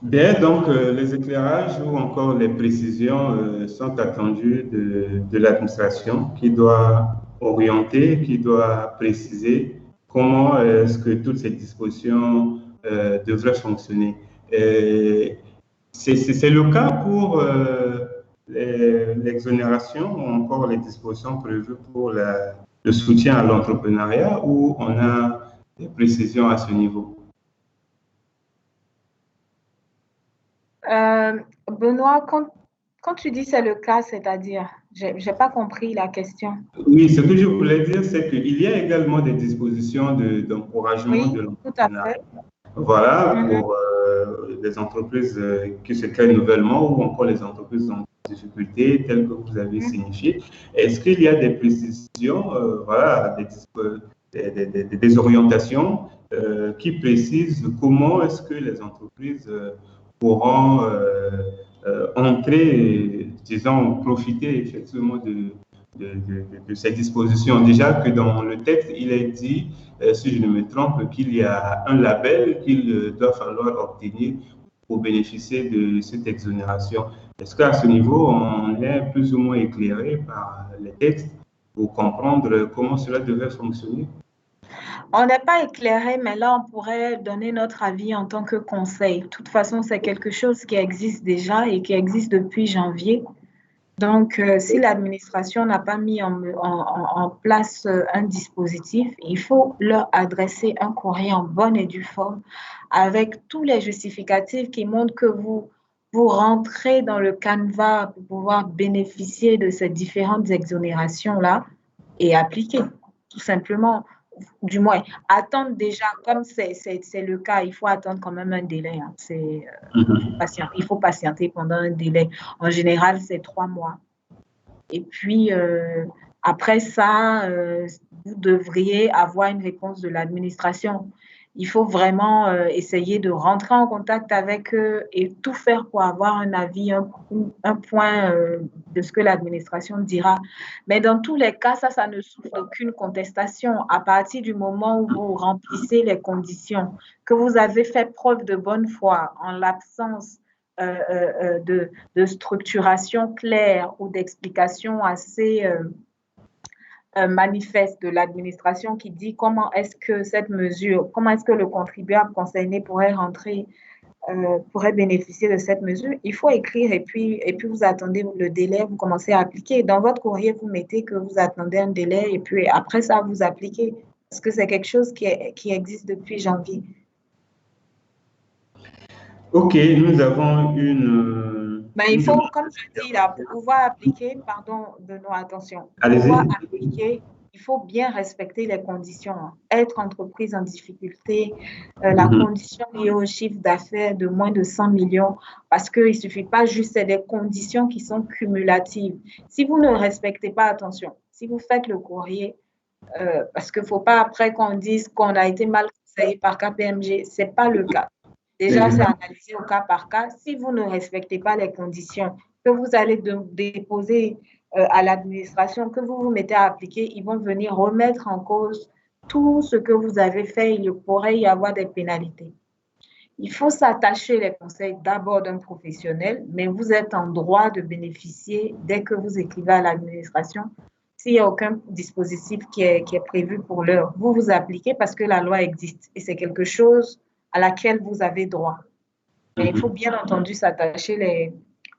Bien, donc les éclairages ou encore les précisions sont attendus de l'administration qui doit orienter, qui doit préciser comment est-ce que toutes ces dispositions devraient fonctionner. C'est le cas pour l'exonération ou encore les dispositions prévues pour le soutien à l'entrepreneuriat où on a des précisions à ce niveau. Benoît, quand tu dis c'est le cas, c'est-à-dire, je n'ai pas compris la question. Oui, ce que je voulais dire, c'est qu'il y a également des dispositions d'encouragement de l'entrepreneuriat. Voilà, pour les entreprises qui se créent nouvellement ou encore les entreprises en difficulté, telles que vous avez signifié. Est-ce qu'il y a des précisions, voilà, des orientations qui précisent comment est-ce que les entreprises pourront entrer, disons, profiter effectivement de ces dispositions. Déjà que dans le texte, il est dit, si je ne me trompe, qu'il y a un label qu'il doit falloir obtenir pour bénéficier de cette exonération. Est-ce qu'à ce niveau, on est plus ou moins éclairé par les textes pour comprendre comment cela devait fonctionner? On n'est pas éclairé, mais là, on pourrait donner notre avis en tant que conseil. De toute façon, c'est quelque chose qui existe déjà et qui existe depuis janvier. Donc, si l'administration n'a pas mis en place un dispositif, il faut leur adresser un courrier en bonne et due forme avec tous les justificatifs qui montrent que vous rentrez dans le canevas pour pouvoir bénéficier de ces différentes exonérations-là et appliquer, tout simplement. Du moins, attendre déjà, comme c'est le cas, il faut attendre quand même un délai. Hein. Il faut patienter pendant un délai. En général, c'est 3 mois. Et puis, après ça, vous devriez avoir une réponse de l'administration. Il faut vraiment essayer de rentrer en contact avec eux et tout faire pour avoir un avis, un point de ce que l'administration dira. Mais dans tous les cas, ça ne souffre d'aucune contestation. À partir du moment où vous remplissez les conditions, que vous avez fait preuve de bonne foi en l'absence de structuration claire ou d'explication assez manifeste de l'administration qui dit comment est-ce que le contribuable concerné pourrait bénéficier de cette mesure, il faut écrire et puis vous attendez le délai, vous commencez à appliquer. Dans votre courrier, vous mettez que vous attendez un délai et puis après ça, vous appliquez parce que c'est quelque chose qui existe depuis janvier. Ok, nous avons une... Mais il faut, comme je dis là, pour pouvoir appliquer, pardon, Benoît, attention, Allez-y. Pour pouvoir appliquer, il faut bien respecter les conditions. Hein. Être entreprise en difficulté, la condition liée au chiffre d'affaires de moins de 100 millions, parce qu'il ne suffit pas juste, c'est des conditions qui sont cumulatives. Si vous ne respectez pas, attention, si vous faites le courrier, parce qu'il ne faut pas après qu'on dise qu'on a été mal conseillé par KPMG, ce n'est pas le cas. Déjà, c'est analysé au cas par cas. Si vous ne respectez pas les conditions que vous allez déposer à l'administration, que vous vous mettez à appliquer, ils vont venir remettre en cause tout ce que vous avez fait. Il pourrait y avoir des pénalités. Il faut s'attacher les conseils d'abord d'un professionnel, mais vous êtes en droit de bénéficier dès que vous écrivez à l'administration. S'il n'y a aucun dispositif qui est prévu pour l'heure, vous vous appliquez parce que la loi existe et c'est quelque chose à laquelle vous avez droit. Mais il faut bien entendu s'attacher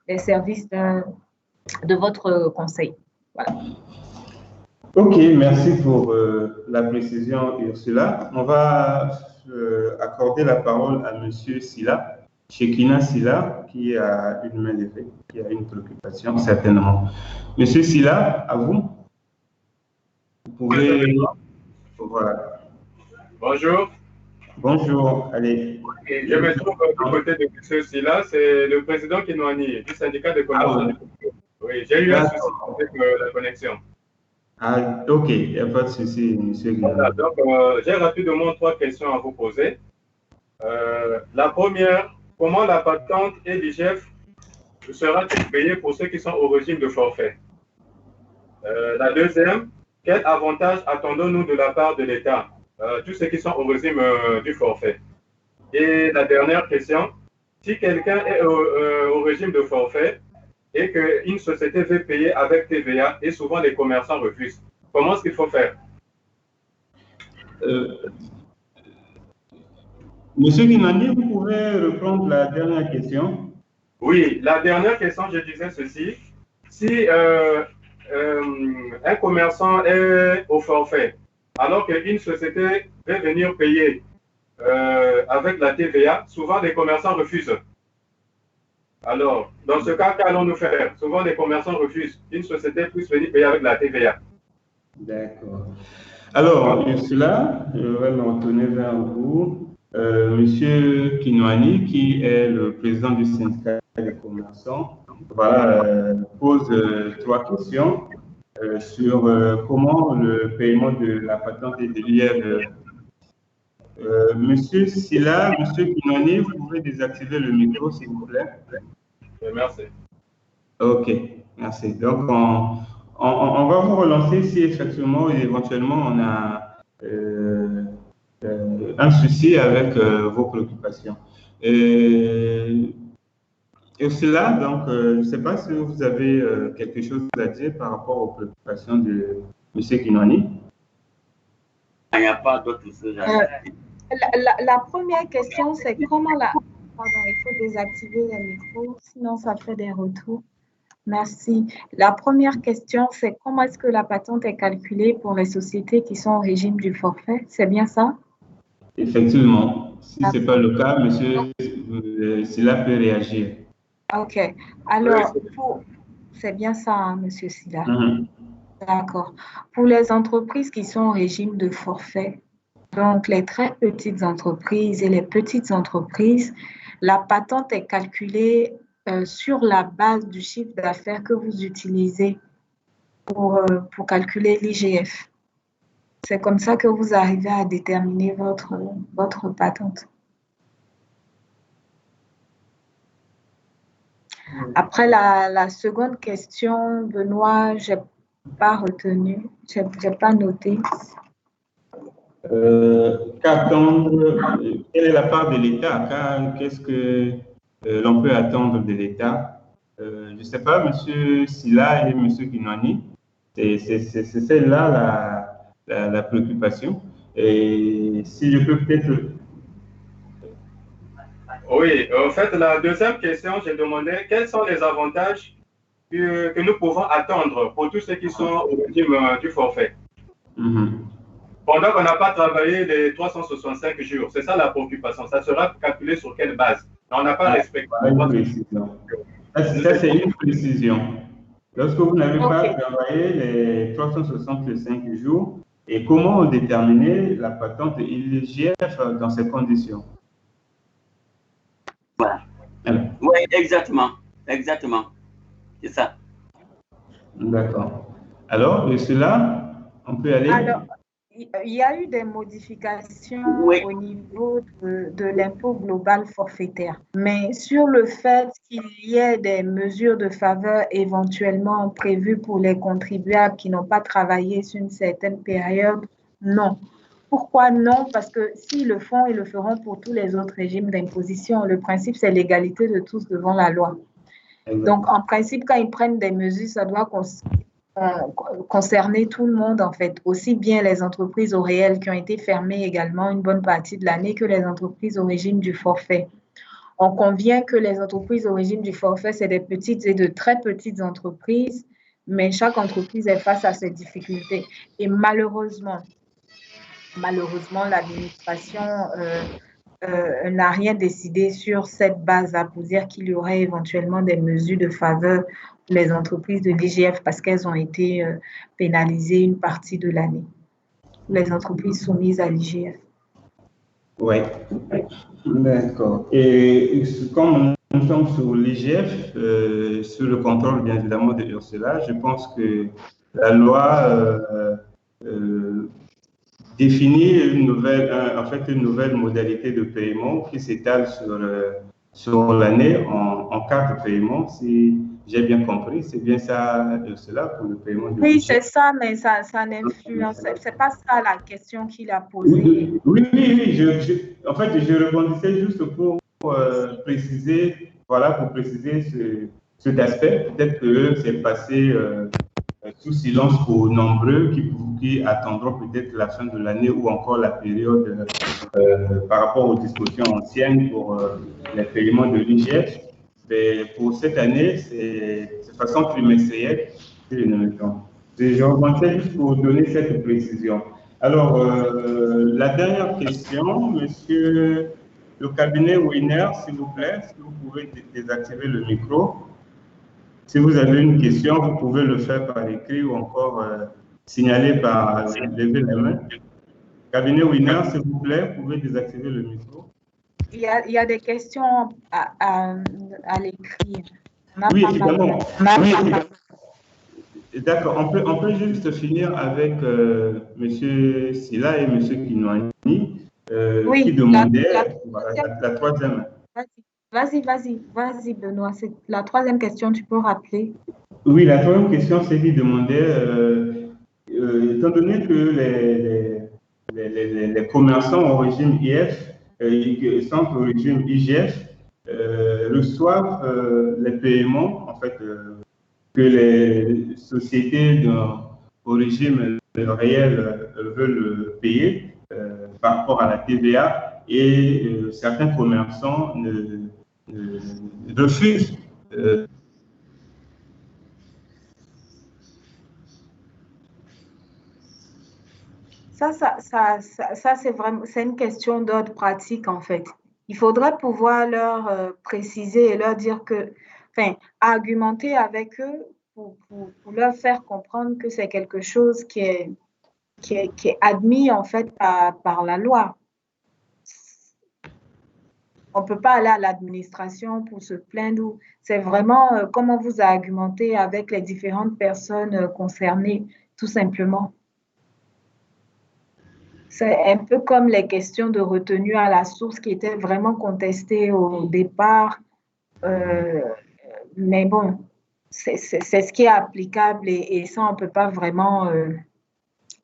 les services de votre conseil. Voilà. Ok, merci pour la précision, Ursula. On va accorder la parole à M. Silla, Shekina Silla, qui a une main levée, qui a une préoccupation, certainement. M. Silla, à vous. Vous pouvez... Voilà. Bonjour. Bonjour, allez. Je me trouve du côté de M. Silla, c'est le président Kinouani du syndicat de commerce. Oui, j'ai eu un souci avec la connexion. Ah, ok, il n'y a pas de souci, monsieur. Voilà, donc, j'ai rapidement 3 questions à vous poser. La première, comment la patente et l'IGF sera-t-il payée pour ceux qui sont au régime de forfait? La deuxième, quel avantage attendons-nous de la part de l'État, tous ceux qui sont au régime du forfait? Et la dernière question, si quelqu'un est au régime de forfait et qu'une société veut payer avec TVA et souvent les commerçants refusent, comment est-ce qu'il faut faire? Monsieur Guinani, vous pouvez reprendre la dernière question? Oui, la dernière question, je disais ceci. Si un commerçant est au forfait, alors qu'une société veut venir payer avec la TVA, souvent les commerçants refusent. Alors, dans ce cas, qu'allons-nous faire? Souvent les commerçants refusent qu'une société puisse venir payer avec la TVA. D'accord. Alors, cela, je vais me retourner vers vous. Monsieur Kinouani, qui est le président du syndicat des commerçants, voilà, pose 3 questions sur comment le paiement de la patente et de l'IR. Monsieur Silla, monsieur Kinouani, vous pouvez désactiver le micro, s'il vous plaît. Merci. Ok, merci. Donc, on va vous relancer si effectivement, éventuellement, on a un souci avec vos préoccupations. Et cela, donc, je ne sais pas si vous avez quelque chose à dire par rapport aux préoccupations de M. Kinwani. Il n'y a pas d'autre chose à dire. La première question, c'est comment la... Pardon, il faut désactiver le micro, sinon ça fait des retours. Merci. La première question, c'est comment est-ce que la patente est calculée pour les sociétés qui sont au régime du forfait? C'est bien ça? Effectivement. Si ce n'est pas le cas, monsieur, cela peut réagir. OK. Alors, c'est bien ça, hein, monsieur Silla. D'accord. Pour les entreprises qui sont au régime de forfait, donc les très petites entreprises et les petites entreprises, la patente est calculée sur la base du chiffre d'affaires que vous utilisez pour calculer l'IGF. C'est comme ça que vous arrivez à déterminer votre patente. Après la seconde question, Benoît, je n'ai pas retenu, je n'ai pas noté. Qu'attendre? Quelle est la part de l'État? Qu'est-ce que l'on peut attendre de l'État? Je ne sais pas, M. Silla et M. Kinwani, c'est celle-là la préoccupation. Et si je peux peut-être... Oui, en fait, la deuxième question, j'ai demandé quels sont les avantages que nous pouvons attendre pour tous ceux qui sont au régime du forfait. Pendant qu'on n'a pas travaillé les 365 jours, c'est ça la préoccupation. Ça sera calculé sur quelle base? On n'a pas respecté. Ça, c'est une précision. Lorsque vous n'avez pas travaillé les 365 jours, et comment déterminer la patente IGF dans ces conditions? Voilà. Oui, exactement. Exactement. C'est ça. D'accord. Alors, et cela, on peut aller? Alors, il y a eu des modifications au niveau de l'impôt global forfaitaire. Mais sur le fait qu'il y ait des mesures de faveur éventuellement prévues pour les contribuables qui n'ont pas travaillé sur une certaine période, non. Pourquoi non? Parce que s'ils le font, ils le feront pour tous les autres régimes d'imposition. Le principe, c'est l'égalité de tous devant la loi. Donc, en principe, quand ils prennent des mesures, ça doit concerner tout le monde, en fait, aussi bien les entreprises au réel qui ont été fermées également une bonne partie de l'année que les entreprises au régime du forfait. On convient que les entreprises au régime du forfait, c'est des petites et de très petites entreprises, mais chaque entreprise est face à ses difficultés. Et malheureusement, l'administration n'a rien décidé sur cette base-là pour dire qu'il y aurait éventuellement des mesures de faveur pour les entreprises de l'IGF parce qu'elles ont été pénalisées une partie de l'année. Les entreprises soumises à l'IGF. Oui, d'accord. Et comme nous sommes sur l'IGF, sur le contrôle bien évidemment de Ursula, je pense que la loi définit une nouvelle modalité de paiement qui s'étale sur l'année en carte de paiement. Si j'ai bien compris, c'est bien ça, cela pour le paiement de Oui, c'est ça, mais ça n'influence. C'est pas ça la question qu'il a posée. Oui. En fait, je rebondissais juste pour préciser, voilà, pour préciser cet aspect. Peut-être que c'est passé sous silence pour nombreux qui attendront peut-être la fin de l'année ou encore la période par rapport aux dispositions anciennes pour les paiements de l'IGF. Mais pour cette année, c'est de façon trimestrielle que nous le faisons. Je rebondissais juste pour donner cette précision. Alors, la dernière question, monsieur le cabinet Winner, s'il vous plaît, si vous pouvez désactiver le micro. Si vous avez une question, vous pouvez le faire par écrit ou encore signaler par lever la main. Cabinet Winner, s'il vous plaît, vous pouvez désactiver le micro. Il y a des questions à l'écrit. Oui, évidemment. D'accord, on peut juste finir avec M. Silla et M. Kinwani qui demandaient la troisième. Vas-y, Benoît. C'est la troisième question, tu peux rappeler? Oui, la troisième question, c'est qu'il demandait, étant donné que les commerçants au régime IF centres au régime IGF reçoivent les paiements, en fait, que les sociétés au régime réel veulent payer par rapport à la TVA, et certains commerçants refusent. Ça c'est vraiment, c'est une question d'ordre pratique en fait. Il faudrait pouvoir leur préciser et leur dire que, enfin, argumenter avec eux pour leur faire comprendre que c'est quelque chose qui est admis en fait par la loi. On ne peut pas aller à l'administration pour se plaindre. C'est vraiment comment vous argumentez avec les différentes personnes concernées, tout simplement. C'est un peu comme les questions de retenue à la source qui étaient vraiment contestées au départ. Mais bon, c'est ce qui est applicable et ça, on ne peut pas vraiment,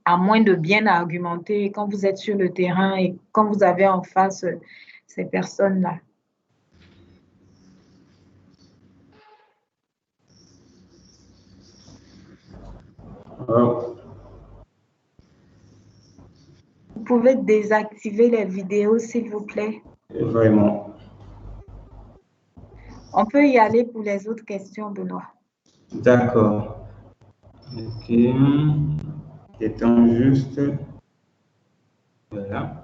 à moins de bien argumenter quand vous êtes sur le terrain et quand vous avez en face ces personnes-là. Vous pouvez désactiver les vidéos, s'il vous plaît. Vraiment. On peut y aller pour les autres questions, Benoît. D'accord. Ok. Étant juste. Voilà.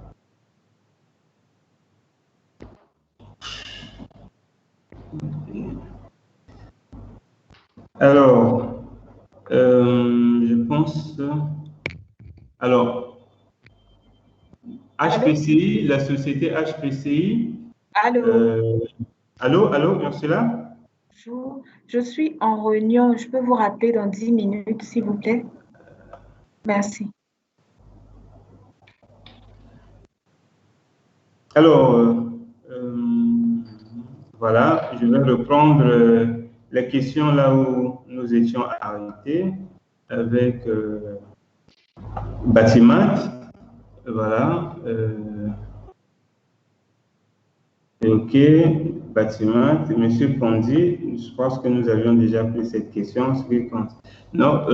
Alors, je pense. Alors, HPCI, la société HPCI. Allô? Allô, Ursula? Je suis en réunion. Je peux vous rappeler dans 10 minutes, s'il vous plaît? Merci. Alors, voilà, je vais reprendre les questions là où nous étions arrêtés avec Batimat. Voilà. Ok, Batimat. Monsieur Pondi, je pense que nous avions déjà pris cette question. Non,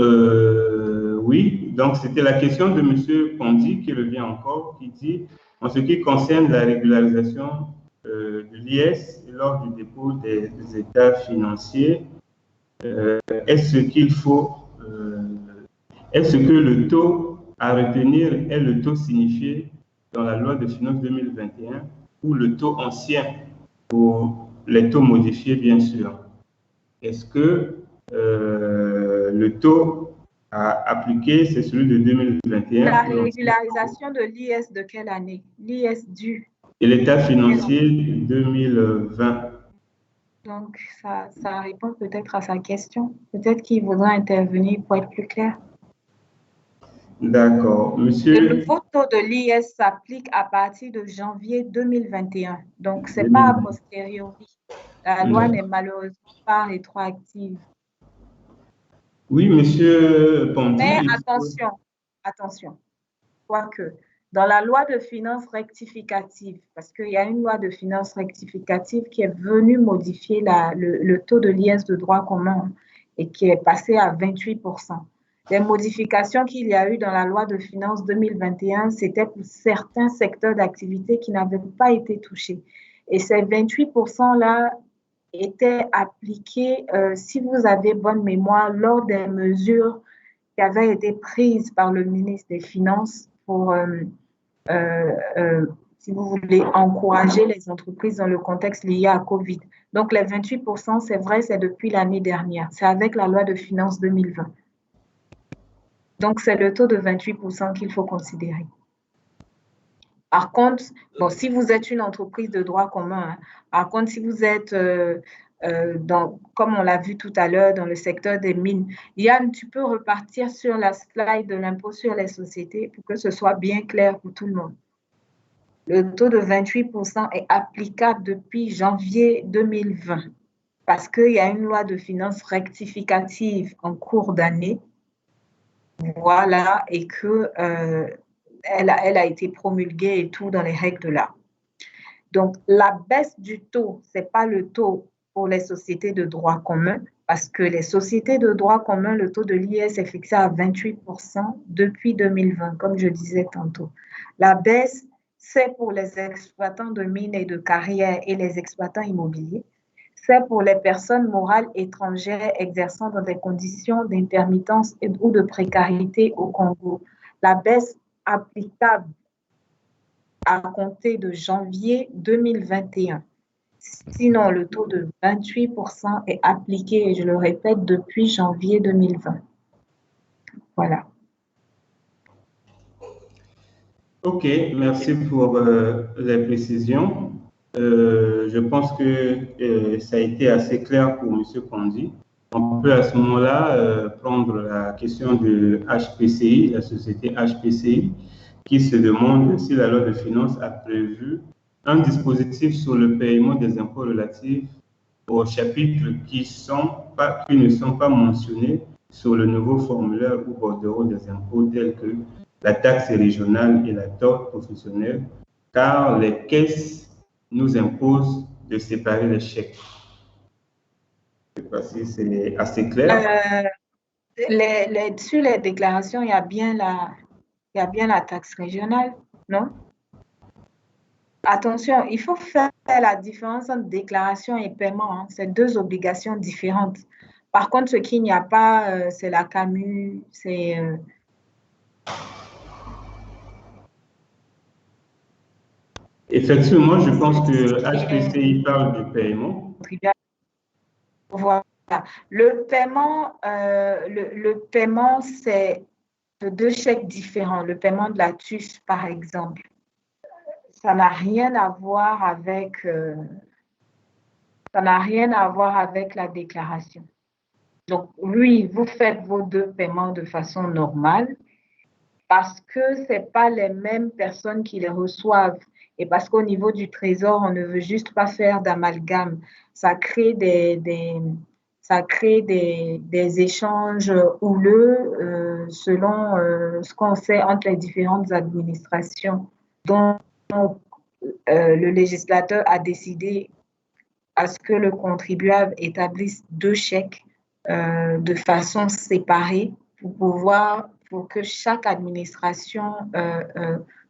oui, donc c'était la question de Monsieur Pondi qui revient encore, qui dit, en ce qui concerne la régularisation de l'IS lors du dépôt des états financiers, est-ce qu'il faut, est-ce que le taux à retenir est le taux signifié dans la loi de finances 2021 ou le taux ancien pour les taux modifiés, bien sûr? Est-ce que le taux à appliquer, c'est celui de 2021? La régularisation de l'IS de quelle année? L'IS dû. Et l'état financier 2020. Donc, ça répond peut-être à sa question. Peut-être qu'il voudra intervenir pour être plus clair. D'accord. Monsieur... Le nouveau taux de l'IS s'applique à partir de janvier 2021. Donc, ce n'est pas a posteriori. La loi n'est malheureusement pas rétroactive. Oui, monsieur Pondi. Mais attention. Quoique, dans la loi de finances rectificative, parce qu'il y a une loi de finances rectificative qui est venue modifier le taux de l'IS de droit commun et qui est passé à 28%. Les modifications qu'il y a eu dans la loi de finances 2021, c'était pour certains secteurs d'activité qui n'avaient pas été touchés. Et ces 28%-là étaient appliqués, si vous avez bonne mémoire, lors des mesures qui avaient été prises par le ministre des Finances pour, si vous voulez, encourager les entreprises dans le contexte lié à COVID. Donc, les 28%, c'est vrai, c'est depuis l'année dernière. C'est avec la loi de finances 2020. Donc, c'est le taux de 28% qu'il faut considérer. Par contre, bon, si vous êtes une entreprise de droit commun, hein, par contre, si vous êtes, comme on l'a vu tout à l'heure, dans le secteur des mines, Yann, tu peux repartir sur la slide de l'impôt sur les sociétés pour que ce soit bien clair pour tout le monde. Le taux de 28% est applicable depuis janvier 2020 parce qu'il y a une loi de finances rectificative en cours d'année. Voilà, et que elle a été promulguée et tout dans les règles de l'art. Donc, la baisse du taux, ce n'est pas le taux pour les sociétés de droit commun, parce que les sociétés de droit commun, le taux de l'IS est fixé à 28% depuis 2020, comme je disais tantôt. La baisse, c'est pour les exploitants de mines et de carrières et les exploitants immobiliers. C'est pour les personnes morales étrangères exerçant dans des conditions d'intermittence ou de précarité au Congo. La baisse applicable à compter de janvier 2021. Sinon, le taux de 28% est appliqué, et je le répète, depuis janvier 2020. Voilà. OK, merci pour les précisions. Je pense que ça a été assez clair pour M. Kondi. On peut à ce moment-là prendre la question de HPCI, la société HPCI, qui se demande si la loi de finances a prévu un dispositif sur le paiement des impôts relatifs aux chapitres qui ne sont pas mentionnés sur le nouveau formulaire ou bordereau des impôts tels que la taxe régionale et la tort professionnelle, car les caisses nous imposent de séparer les chèques. Je ne sais pas si c'est assez clair. Sur les déclarations, il y a bien la taxe régionale, non? Attention, il faut faire la différence entre déclaration et paiement. Hein. C'est deux obligations différentes. Par contre, ce qu'il n'y a pas, c'est la CAMU, c'est... Effectivement, je pense que HPCI parle du paiement. Voilà. Le paiement, c'est deux chèques différents. Le paiement de la TUS, par exemple. Ça n'a rien à voir avec la déclaration. Donc, oui, vous faites vos deux paiements de façon normale parce que ce n'est pas les mêmes personnes qui les reçoivent et parce qu'au niveau du trésor, on ne veut juste pas faire d'amalgame. Ça crée des échanges houleux selon ce qu'on sait entre les différentes administrations. Donc, le législateur a décidé à ce que le contribuable établisse deux chèques de façon séparée pour que chaque administration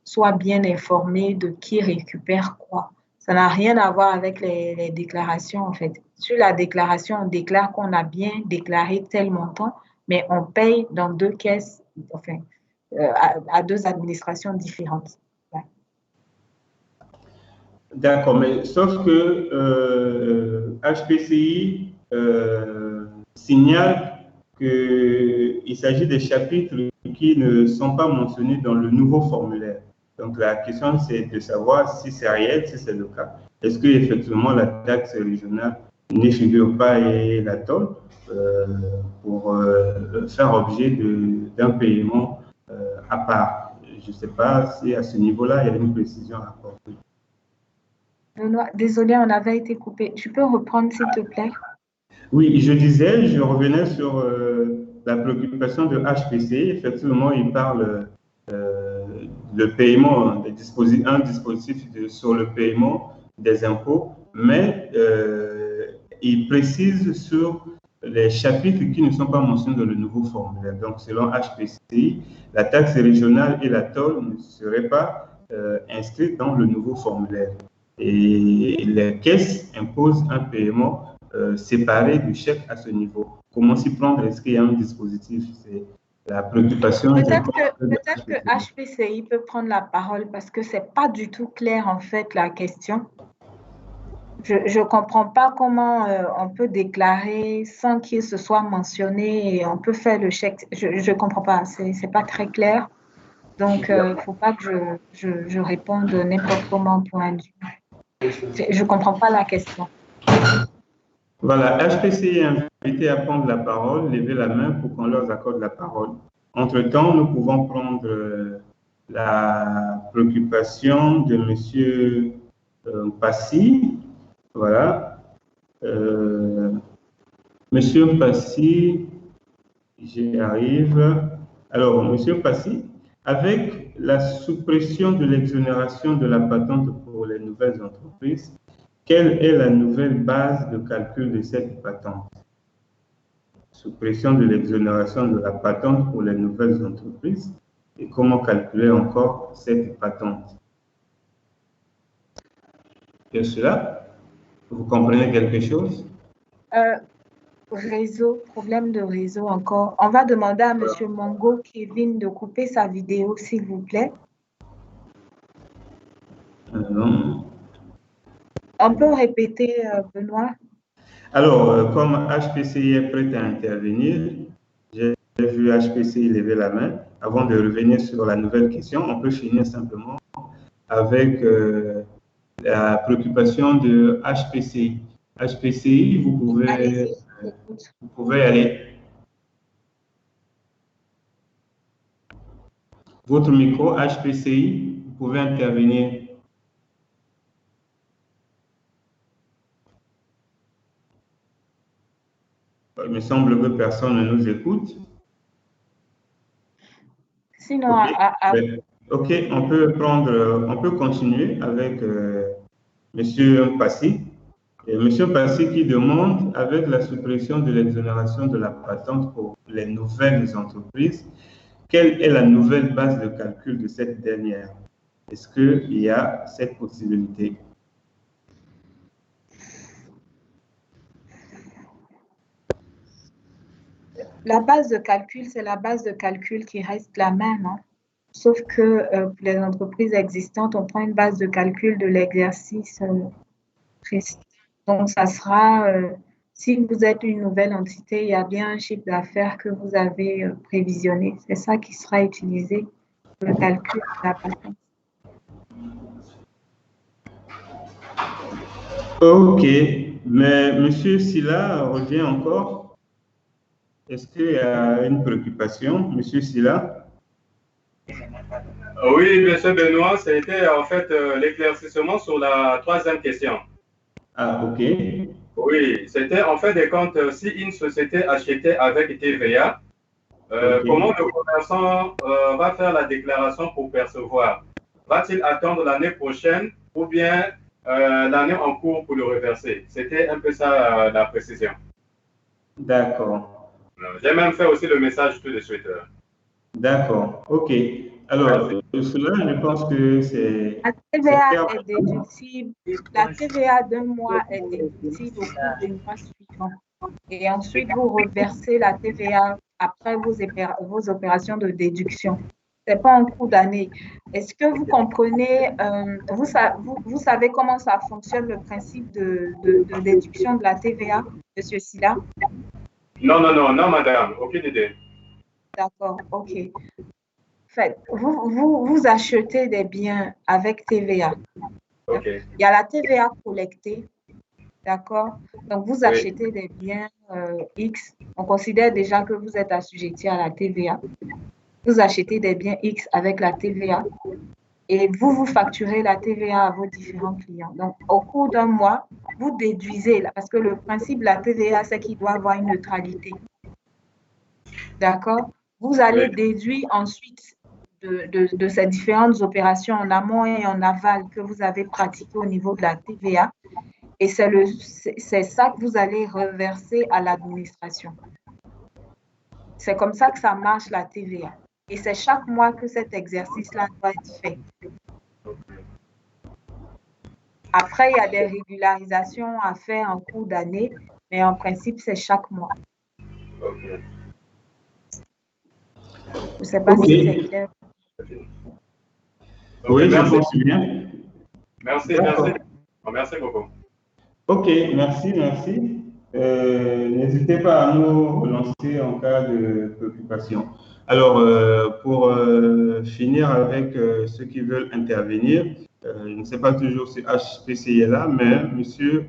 soit bien informée de qui récupère quoi. Ça n'a rien à voir avec les déclarations, en fait. Sur la déclaration, on déclare qu'on a bien déclaré tel montant, mais on paye dans deux caisses, enfin, à deux administrations différentes. D'accord, mais sauf que HPCI signale qu'il s'agit des chapitres qui ne sont pas mentionnés dans le nouveau formulaire. Donc la question, c'est de savoir si c'est réel, si c'est le cas. Est-ce qu'effectivement la taxe régionale ne figure pas et la tôle pour faire objet d'un paiement à part? Je ne sais pas si à ce niveau-là, il y a une précision à apporter. Désolée, on avait été coupé. Tu peux reprendre, s'il te plaît? Oui, je revenais sur la préoccupation de HPC. Effectivement, il parle de paiement, un dispositif sur le paiement des impôts, mais il précise sur les chapitres qui ne sont pas mentionnés dans le nouveau formulaire. Donc, selon HPC, la taxe régionale et la tôle ne seraient pas inscrites dans le nouveau formulaire. Et les caisses imposent un paiement séparé du chèque à ce niveau. Comment s'y prendre? Est-ce qu'il y a un dispositif? C'est la préoccupation. Peut-être que HPCI peut prendre la parole parce que ce n'est pas du tout clair en fait la question. Je ne comprends pas comment on peut déclarer sans qu'il se soit mentionné et on peut faire le chèque. Je ne comprends pas, ce n'est pas très clair. Donc, il ne faut pas que je réponde n'importe comment pour un dû. Je ne comprends pas la question. Voilà, HPCI est invité à prendre la parole, lever la main pour qu'on leur accorde la parole. Entre-temps, nous pouvons prendre la préoccupation de M. Passy. Voilà. Monsieur Passy, j'y arrive. Alors, Monsieur Passy, avec la suppression de l'exonération de la patente pour les nouvelles entreprises, quelle est la nouvelle base de calcul de cette patente? Suppression de l'exonération de la patente pour les nouvelles entreprises et comment calculer encore cette patente? Et cela, vous comprenez quelque chose? Réseau, problème de réseau encore. On va demander à M. Mongo Kevin de couper sa vidéo, s'il vous plaît. Non. On peut répéter, Benoît? Alors, comme HPCI est prêt à intervenir, j'ai vu HPCI lever la main. Avant de revenir sur la nouvelle question, on peut finir simplement avec la préoccupation de HPCI. HPCI, vous pouvez aller. Votre micro, HPCI, vous pouvez intervenir. Il me semble que personne ne nous écoute. Sinon, OK, on peut continuer avec M. Passy. M. Passy qui demande, avec la suppression de l'exonération de la patente pour les nouvelles entreprises, quelle est la nouvelle base de calcul de cette dernière? Est-ce qu'il y a cette possibilité? La base de calcul, c'est la base de calcul qui reste la même, hein. Sauf que pour les entreprises existantes, on prend une base de calcul de l'exercice précis. Donc, ça sera, si vous êtes une nouvelle entité, il y a bien un chiffre d'affaires que vous avez prévisionné. C'est ça qui sera utilisé pour le calcul de la patente. OK, mais M. Silla revient encore. Est-ce qu'il y a une préoccupation, M. Silla? Oui, M. Benoît, c'était en fait l'éclaircissement sur la troisième question. Ah, OK. Oui, c'était en fait des comptes, si une société achetait avec TVA, comment le commerçant va faire la déclaration pour percevoir? Va-t-il attendre l'année prochaine ou bien l'année en cours pour le reverser? C'était un peu ça la précision. D'accord. J'ai même fait aussi le message tout de suite. D'accord, OK. Alors, cela, je pense que c'est... La TVA est déductible. La TVA d'un mois est déductible au cours du mois suivant. Et ensuite, vous reversez la TVA après vos opérations de déduction. Ce n'est pas un coût d'année. Est-ce que vous comprenez, vous savez comment ça fonctionne, le principe de déduction de la TVA, M. Silla? Non, madame, aucune idée. D'accord, OK. Fait, vous achetez des biens avec TVA. Okay. Il y a la TVA collectée, d'accord? Donc, vous achetez des biens X. On considère déjà que vous êtes assujetti à la TVA. Vous achetez des biens X avec la TVA et vous facturez la TVA à vos différents clients. Donc, au cours d'un mois, vous déduisez, parce que le principe de la TVA, c'est qu'il doit avoir une neutralité. D'accord? Vous allez déduire ensuite de ces différentes opérations en amont et en aval que vous avez pratiquées au niveau de la TVA. Et c'est ça que vous allez reverser à l'administration. C'est comme ça que ça marche, la TVA. Et c'est chaque mois que cet exercice-là doit être fait. Après, il y a des régularisations à faire en cours d'année, mais en principe, c'est chaque mois. Okay. Je ne sais pas si c'est clair. Oui, je pense bien. Merci beaucoup. OK, merci. N'hésitez pas à nous relancer en cas de préoccupation. Alors, pour finir avec ceux qui veulent intervenir, je ne sais pas toujours si HPCI est là, mais monsieur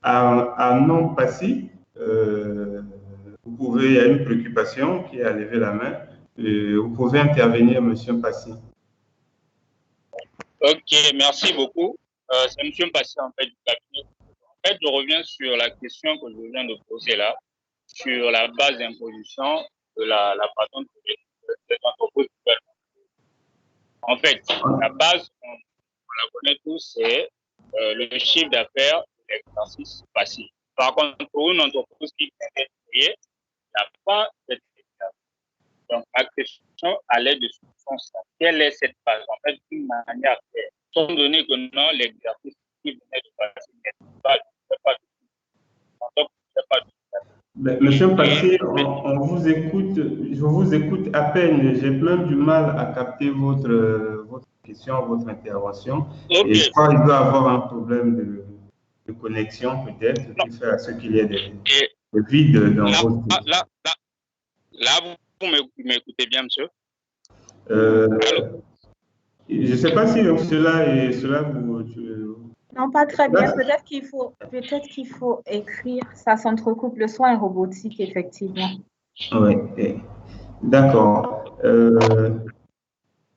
Anon Passy, vous pouvez, il y a une préoccupation qui a levé la main. Vous pouvez intervenir, monsieur Passy. Ok, merci beaucoup. C'est monsieur Passy, en fait, du cabinet. En fait, je reviens sur la question que je viens de poser là, sur la base d'imposition de la patente des entreprises. En fait, la base, on la connaît tous, c'est le chiffre d'affaires de l'exercice passé. Par contre, pour une entreprise qui vient d'être créée, il n'y a pas cette déclaration. Donc, la question allait de ce sens-là. Quelle est cette base? En fait, d'une manière claire. Étant donné que non, l'exercice qui venait de passer n'est pas Monsieur Passy, on vous écoute, je vous écoute à peine. J'ai même du mal à capter votre question, votre intervention. Okay. Et je crois qu'il doit avoir un problème de connexion peut-être qui fait à ce qu'il y ait des vides dans votre question. Là, vous m'écoutez bien, monsieur? Je ne sais pas si cela vous... Non, pas très bien. Peut-être qu'il faut écrire. Ça s'entrecoupe. Le son est robotique, effectivement. Oui, d'accord.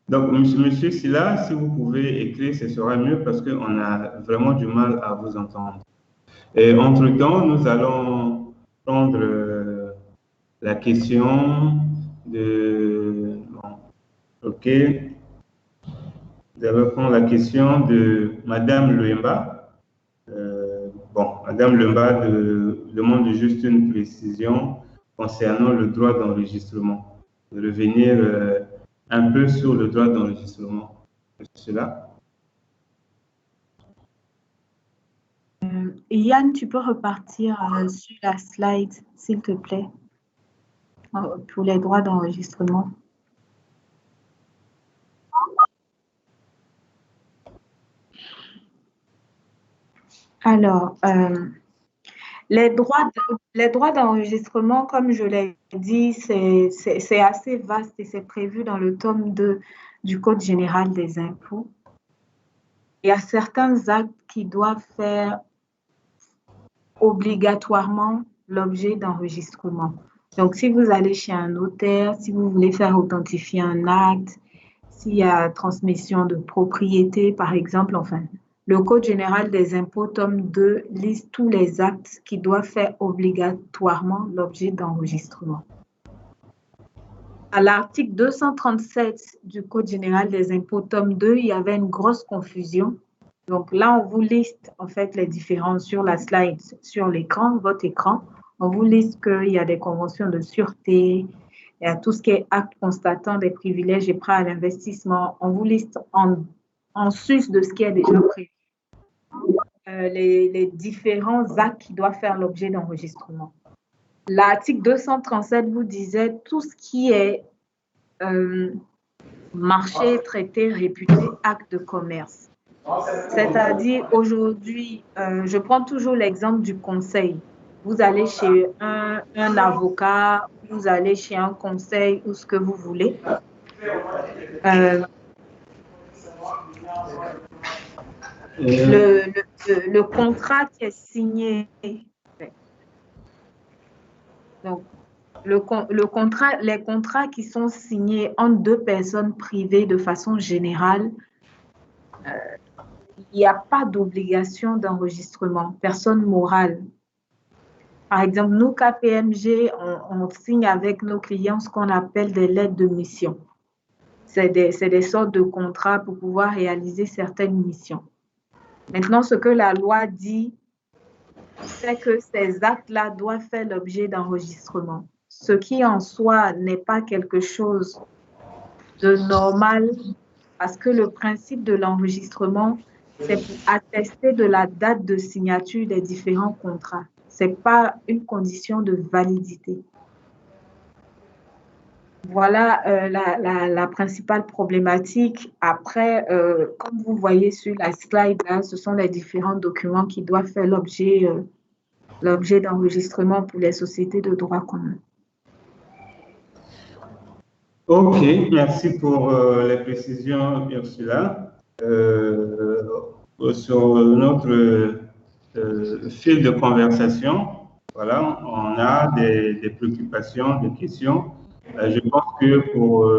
Donc, monsieur Silla, si vous pouvez écrire, ce sera mieux parce qu'on a vraiment du mal à vous entendre. Et entre-temps, nous allons prendre la question de... Bon, OK. Nous allons prendre la question de Madame Lemba. Madame Lemba demande juste une précision concernant le droit d'enregistrement. De revenir un peu sur le droit d'enregistrement. Cela. Yann, tu peux repartir sur la slide, s'il te plaît, pour les droits d'enregistrement. Alors, les droits d'enregistrement, comme je l'ai dit, c'est assez vaste et c'est prévu dans le tome 2 du Code général des impôts. Il y a certains actes qui doivent faire obligatoirement l'objet d'enregistrement. Donc, si vous allez chez un notaire, si vous voulez faire authentifier un acte, s'il y a transmission de propriété, par exemple, enfin, le Code général des impôts, tome 2, liste tous les actes qui doivent faire obligatoirement l'objet d'enregistrement. À l'article 237 du Code général des impôts, tome 2, il y avait une grosse confusion. Donc là, on vous liste en fait les différences sur la slide, sur l'écran, votre écran. On vous liste qu'il y a des conventions de sûreté, il y a tout ce qui est acte constatant des privilèges et prêts à l'investissement. On vous liste en sus de ce qui est déjà prévu. Les différents actes qui doivent faire l'objet d'enregistrement. L'article 237 vous disait tout ce qui est marché, traité, réputé, acte de commerce. C'est-à-dire, aujourd'hui, je prends toujours l'exemple du conseil. Vous allez chez un avocat, vous allez chez un conseil ou ce que vous voulez. Le contrat qui est signé, donc les contrats qui sont signés entre deux personnes privées de façon générale, il n'y a pas d'obligation d'enregistrement, personne morale. Par exemple, nous, KPMG, on signe avec nos clients ce qu'on appelle des lettres de mission. C'est des sortes de contrats pour pouvoir réaliser certaines missions. Maintenant, ce que la loi dit, c'est que ces actes-là doivent faire l'objet d'enregistrement. Ce qui en soi n'est pas quelque chose de normal parce que le principe de l'enregistrement, c'est pour attester de la date de signature des différents contrats. Ce n'est pas une condition de validité. Voilà la principale problématique. Après, comme vous voyez sur la slide, là, ce sont les différents documents qui doivent faire l'objet d'enregistrement pour les sociétés de droit commun. OK, merci pour les précisions, Ursula. Sur notre fil de conversation, voilà, on a des préoccupations, des questions. Je pense que pour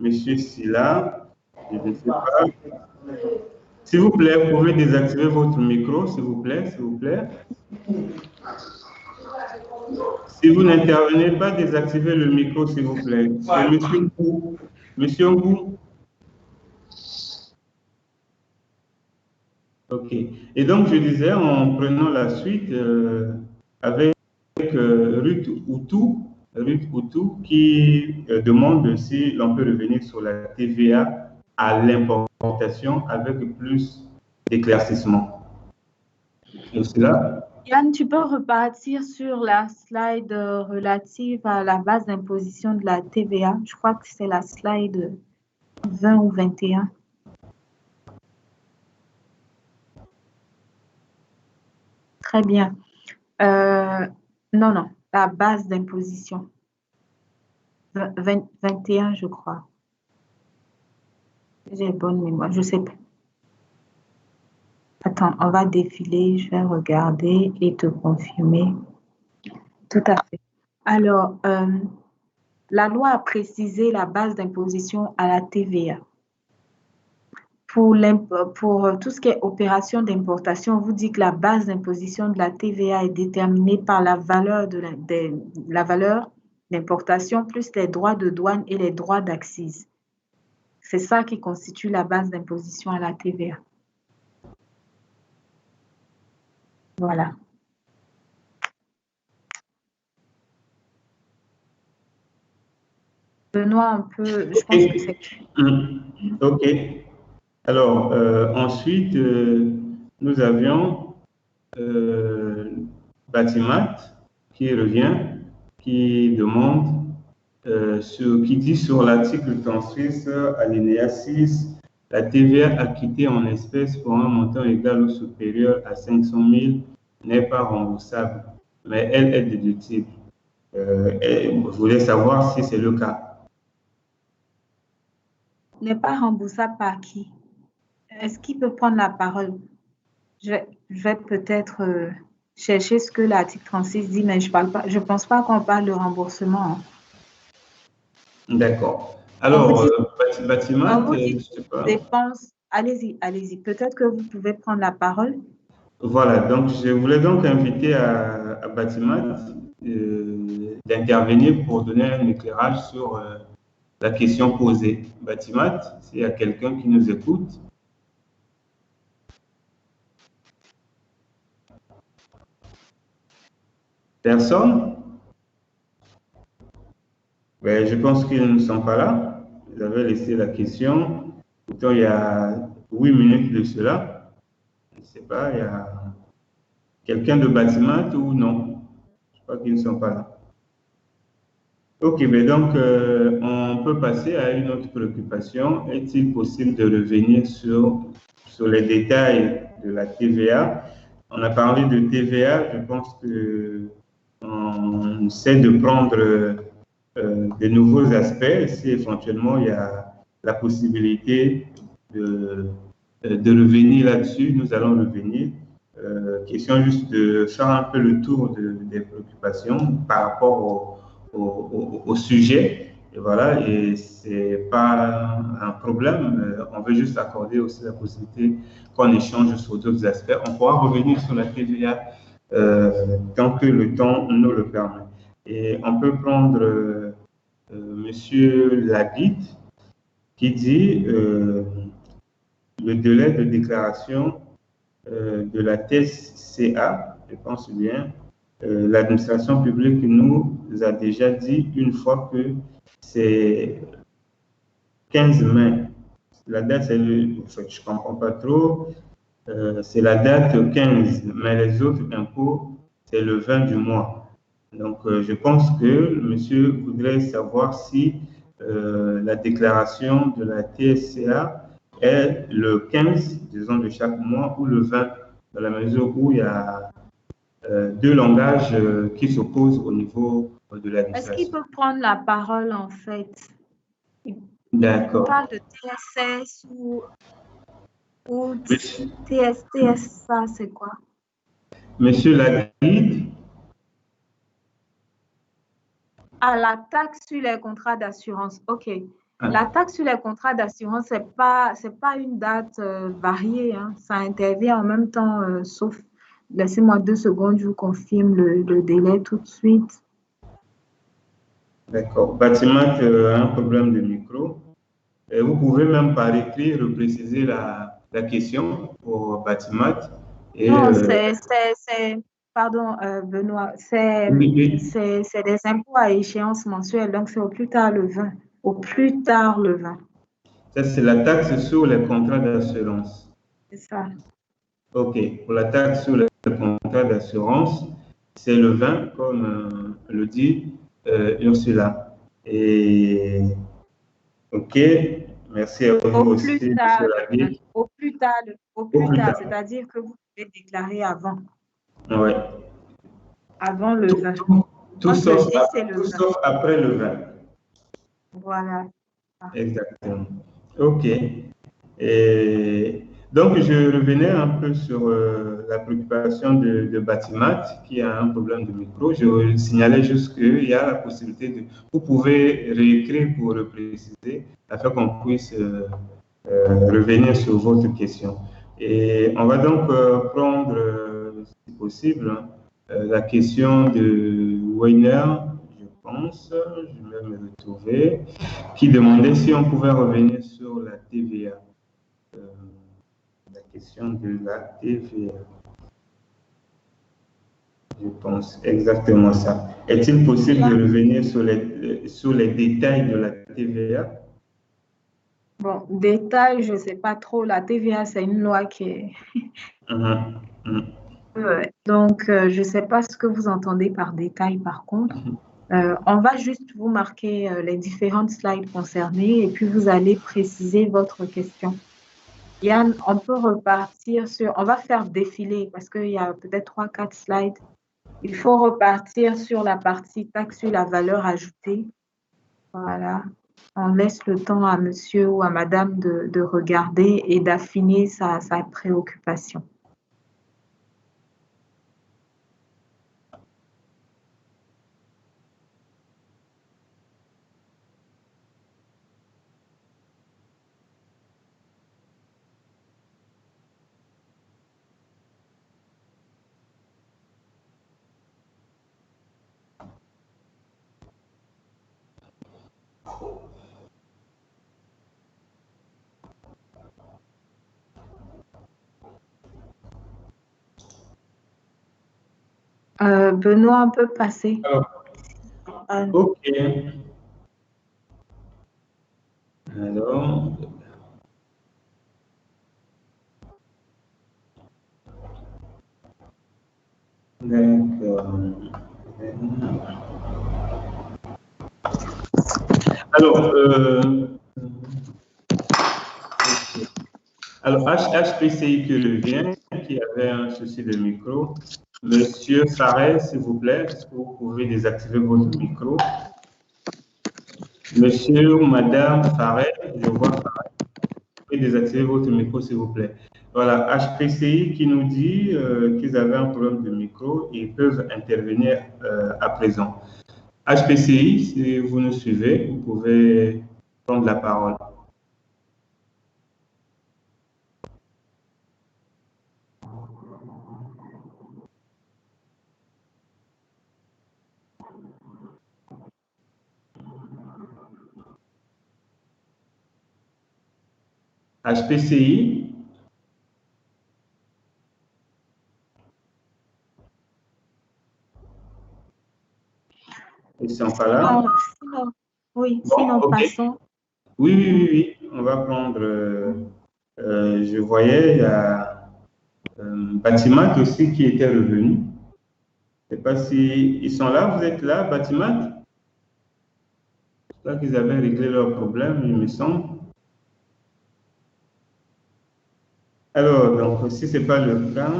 M. Silla, je ne sais pas. S'il vous plaît, vous pouvez désactiver votre micro, s'il vous plaît, s'il vous plaît. Si vous n'intervenez pas, désactivez le micro, s'il vous plaît. C'est Monsieur Ngou. Monsieur Ngou. OK. Et donc, je disais, en prenant la suite, avec Ruth Outou qui demande si l'on peut revenir sur la TVA à l'importation avec plus d'éclaircissement. Et cela, Yann, tu peux repartir sur la slide relative à la base d'imposition de la TVA. Je crois que c'est la slide 20 ou 21. Très bien. Non, la base d'imposition. 21, je crois. J'ai bonne mémoire, je ne sais pas. Attends, on va défiler, je vais regarder et te confirmer. Tout à fait. Alors, la loi a précisé la base d'imposition à la TVA. Pour tout ce qui est opération d'importation, on vous dit que la base d'imposition de la TVA est déterminée par la valeur d'importation plus les droits de douane et les droits d'accise. C'est ça qui constitue la base d'imposition à la TVA. Voilà. Benoît, je pense que c'est... OK. Alors, ensuite, nous avions Batimat qui revient, qui demande, qui dit sur l'article 36, alinéa 6, la TVA acquittée en espèces pour un montant égal ou supérieur à 500 000 n'est pas remboursable, mais elle est déductible. Je voulais savoir si c'est le cas. N'est pas remboursable par qui? Est-ce qu'il peut prendre la parole? Je vais peut-être chercher ce que l'article 36 dit, mais je ne pense pas qu'on parle de remboursement. Hein. D'accord. Alors, Batimat, je sais pas. Dépenses. Allez-y. Peut-être que vous pouvez prendre la parole. Voilà, donc je voulais donc inviter à Batimat d'intervenir pour donner un éclairage sur la question posée. Batimat, s'il y a quelqu'un qui nous écoute. Personne? Ben, je pense qu'ils ne sont pas là. Ils avaient laissé la question. Pourtant, il y a 8 minutes de cela. Je ne sais pas, il y a quelqu'un de Batimat ou non? Je crois qu'ils ne sont pas là. Ok, ben donc on peut passer à une autre préoccupation. Est-il possible de revenir sur les détails de la TVA? On a parlé de TVA, je pense qu'on essaie de prendre de nouveaux aspects. Si éventuellement il y a la possibilité de revenir là-dessus, nous allons revenir. Question juste de faire un peu le tour des préoccupations par rapport au sujet. Et voilà, et c'est pas un problème. On veut juste accorder aussi la possibilité qu'on échange sur d'autres aspects. On pourra revenir sur la TVA tant que le temps nous le permet. Et on peut prendre Monsieur Laguide qui dit le délai de déclaration de la TSCA, je pense bien, l'administration publique nous a déjà dit une fois que c'est 15 mai. La date, je ne comprends pas trop, c'est la date 15, mais les autres impôts, c'est le 20 du mois. Donc, je pense que monsieur voudrait savoir si la déclaration de la TSCA est le 15, disons, de chaque mois ou le 20, dans la mesure où il y a deux langages qui s'opposent au niveau de l'administration. Est-ce qu'il peut prendre la parole en fait? D'accord. On parle de TSS ou TSS, ça c'est quoi? Monsieur Laguide. Ah, la taxe sur les contrats d'assurance. OK. La taxe sur les contrats d'assurance, c'est pas une date variée. Hein. Ça intervient en même temps, sauf, laissez-moi 2 secondes, je vous confirme le délai tout de suite. D'accord. Bâtiment a un problème de micro. Et vous pouvez même par écrit repréciser la question pour Batimat. Et, Non, pardon, Benoît, oui, oui. c'est des impôts à échéance mensuelle, donc c'est au plus tard le 20. Au plus tard le 20. Ça, c'est la taxe sur les contrats d'assurance. C'est ça. OK. Pour la taxe sur les contrats d'assurance, c'est le 20, comme le dit Ursula. Et OK, merci à vous Au aussi, plus M. tard, Lagué. au plus tard, Au plus tard. c'est-à-dire que vous pouvez déclarer avant. Ouais. Avant le 20. Tout sauf après le 20. Voilà. Exactement. OK. Et donc, je revenais un peu sur la préoccupation de Batimat qui a un problème de micro. Je signalais juste qu'il y a la possibilité de... Vous pouvez réécrire pour le préciser afin qu'on puisse revenir sur votre question. Et on va donc prendre, si possible, la question de Weiner, je pense, je vais me retrouver, qui demandait si on pouvait revenir sur la TVA. La question de la TVA. Je pense exactement ça. Est-il possible de revenir sur les détails de la TVA? Bon, détail, je ne sais pas trop. La TVA, c'est une loi qui est... Ouais. Donc, je ne sais pas ce que vous entendez par détail, par contre. On va juste vous marquer les différentes slides concernées et puis vous allez préciser votre question. Yann, on peut repartir sur... On va faire défiler parce qu'il y a peut-être 3-4 slides. Il faut repartir sur la partie taxe sur la valeur ajoutée. Voilà. On laisse le temps à monsieur ou à madame de regarder et d'affiner sa préoccupation. Benoît, on peut passer. OK. Alors, d'accord. Alors, HPCI qui revient, qui avait un souci de micro. Monsieur Farel, s'il vous plaît, est-ce que vous pouvez désactiver votre micro? Monsieur ou Madame Farel, je vois Farel. Vous pouvez désactiver votre micro, s'il vous plaît. Voilà, HPCI qui nous dit qu'ils avaient un problème de micro et ils peuvent intervenir à présent. HPCI, si vous nous suivez, vous pouvez prendre la parole. HPCI. Ils sont pas là. Oui, sinon okay. Passons. Oui. On va prendre. Je voyais, il y a Batimat aussi qui était revenu. Je ne sais pas si ils sont là. Vous êtes là, Batimat? Je crois qu'ils avaient réglé leur problème, il me semble. Alors, donc, si ce n'est pas le cas,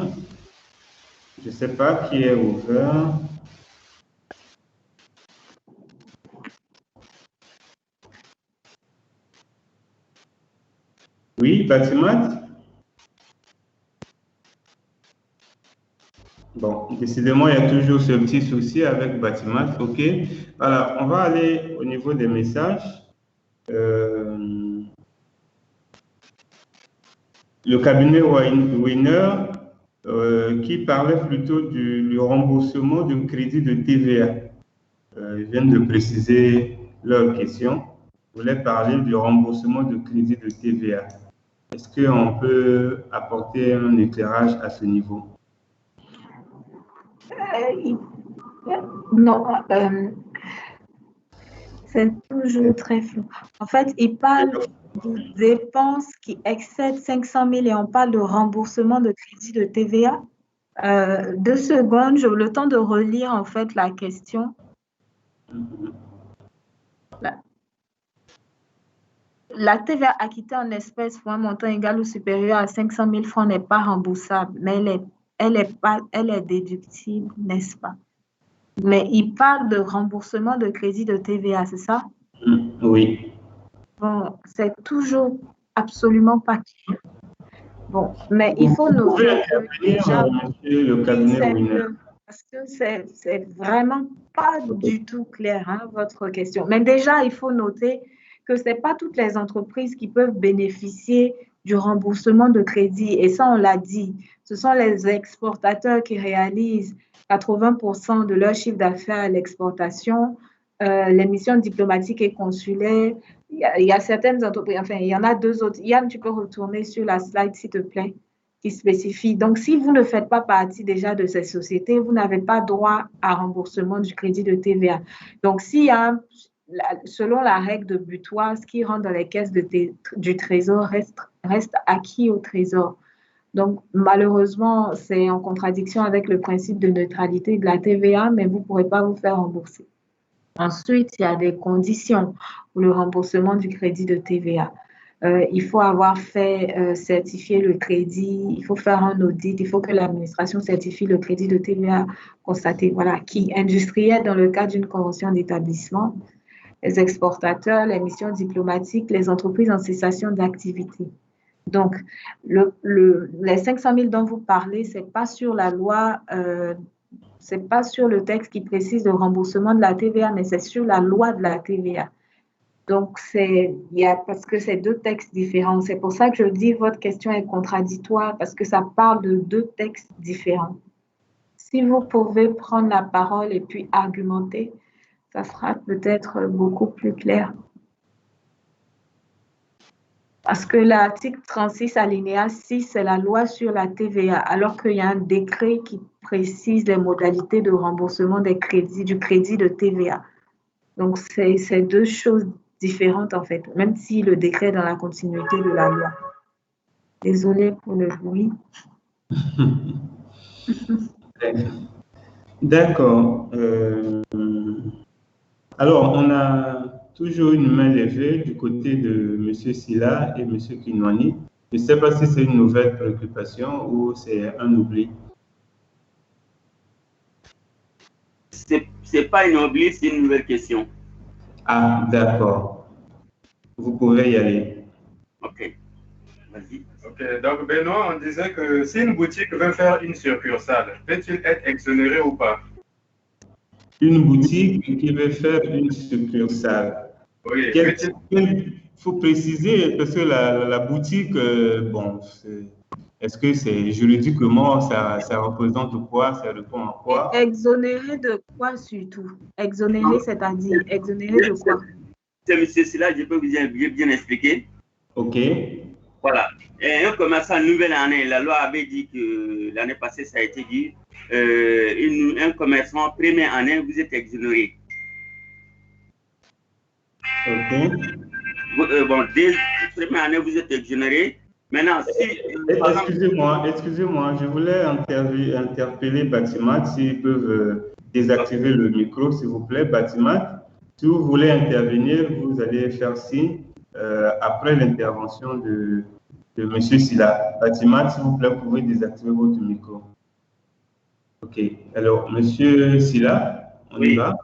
je ne sais pas qui est ouvert. Oui, Batimat? Bon, décidément, il y a toujours ce petit souci avec Batimat. OK. Voilà, on va aller au niveau des messages. Le cabinet Weiner qui parlait plutôt du remboursement d'un crédit de TVA. Ils viennent de préciser leur question. voulait parler du remboursement de crédit de TVA. Est-ce qu'on peut apporter un éclairage à ce niveau? Non, c'est toujours très flou. En fait, il parle de dépenses qui excèdent 500 000 et on parle de remboursement de crédit de TVA. 2 secondes, j'ai le temps de relire en fait la question. La TVA acquittée en espèces pour un montant égal ou supérieur à 500 000 francs n'est pas remboursable, mais elle est déductible, n'est-ce pas? Mais il parle de remboursement de crédit de TVA, c'est ça? Oui. Bon, c'est toujours absolument pas clair. Bon, mais il faut noter que déjà, le cabinet parce que c'est vraiment pas du tout clair, hein, votre question. Mais déjà, il faut noter que ce n'est pas toutes les entreprises qui peuvent bénéficier du remboursement de crédit. Et ça, on l'a dit, ce sont les exportateurs qui réalisent 80% de leur chiffre d'affaires à l'exportation, les missions diplomatiques et consulaires. Il y a certaines entreprises, enfin, il y en a 2 autres. Yann, tu peux retourner sur la slide, s'il te plaît, qui spécifie. Donc, si vous ne faites pas partie déjà de ces sociétés, vous n'avez pas droit à remboursement du crédit de TVA. Donc, s'il y a, selon la règle de butoir, ce qui rentre dans les caisses du Trésor reste acquis au Trésor. Donc, malheureusement, c'est en contradiction avec le principe de neutralité de la TVA, mais vous ne pourrez pas vous faire rembourser. Ensuite, il y a des conditions pour le remboursement du crédit de TVA. Il faut avoir fait certifier le crédit, il faut faire un audit, il faut que l'administration certifie le crédit de TVA constaté, voilà, qui industriel dans le cadre d'une convention d'établissement, les exportateurs, les missions diplomatiques, les entreprises en cessation d'activité. Donc, les 500 000 dont vous parlez, ce n'est pas sur la loi, c'est pas sur le texte qui précise le remboursement de la TVA, mais c'est sur la loi de la TVA. Donc, parce que c'est 2 textes différents. C'est pour ça que je dis que votre question est contradictoire, parce que ça parle de 2 textes différents. Si vous pouvez prendre la parole et puis argumenter, ça sera peut-être beaucoup plus clair. Parce que l'article 36 alinéa 6, c'est la loi sur la TVA, alors qu'il y a un décret qui précise les modalités de remboursement du crédit de TVA. Donc, c'est 2 choses différentes, en fait, même si le décret est dans la continuité de la loi. Désolée pour le bruit. D'accord. Alors, on a toujours une main levée du côté de M. Silla et M. Kinwani. Je ne sais pas si c'est une nouvelle préoccupation ou c'est un oubli. C'est pas une oubli, c'est une nouvelle question. Ah, d'accord. Vous pouvez y aller. Ok. Vas-y. Ok, donc Benoît, on disait que si une boutique veut faire une succursale, peut-il être exonéré ou pas? Une boutique qui veut faire une succursale. Oui, il faut préciser, parce que la boutique, bon, est-ce que c'est juridiquement, ça représente quoi? Ça répond à quoi? Exonéré de quoi surtout? Exonéré, c'est-à-dire exonéré de quoi? C'est monsieur Silla, je peux vous bien expliquer. Ok. Voilà. Et un commerçant nouvelle année, la loi avait dit que l'année passée, ça a été dit, un commerçant première année, vous êtes exonéré. Ok. Bon, dès la première année, vous êtes exonéré. Maintenant, si... Excusez-moi, je voulais interpeller Batimat, s'ils peuvent désactiver le micro, s'il vous plaît. Batimat, si vous voulez intervenir, vous allez faire signe après l'intervention de M. Silla. Batimat, s'il vous plaît, vous pouvez désactiver votre micro. Ok. Alors, M. Silla, on y va.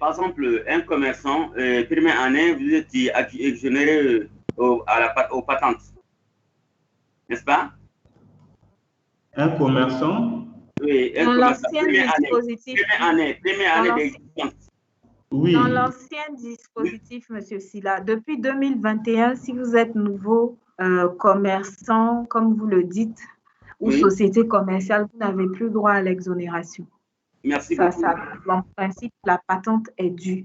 Par exemple, un commerçant, première année, vous êtes exonéré aux patentes. N'est-ce pas? Un commerçant? Oui, un commerçant. Première année d'existence. Oui. Dans l'ancien dispositif, M. Silla, depuis 2021, si vous êtes nouveau commerçant, comme vous le dites, ou société commerciale, vous n'avez plus droit à l'exonération. Merci beaucoup. En principe, la patente est due.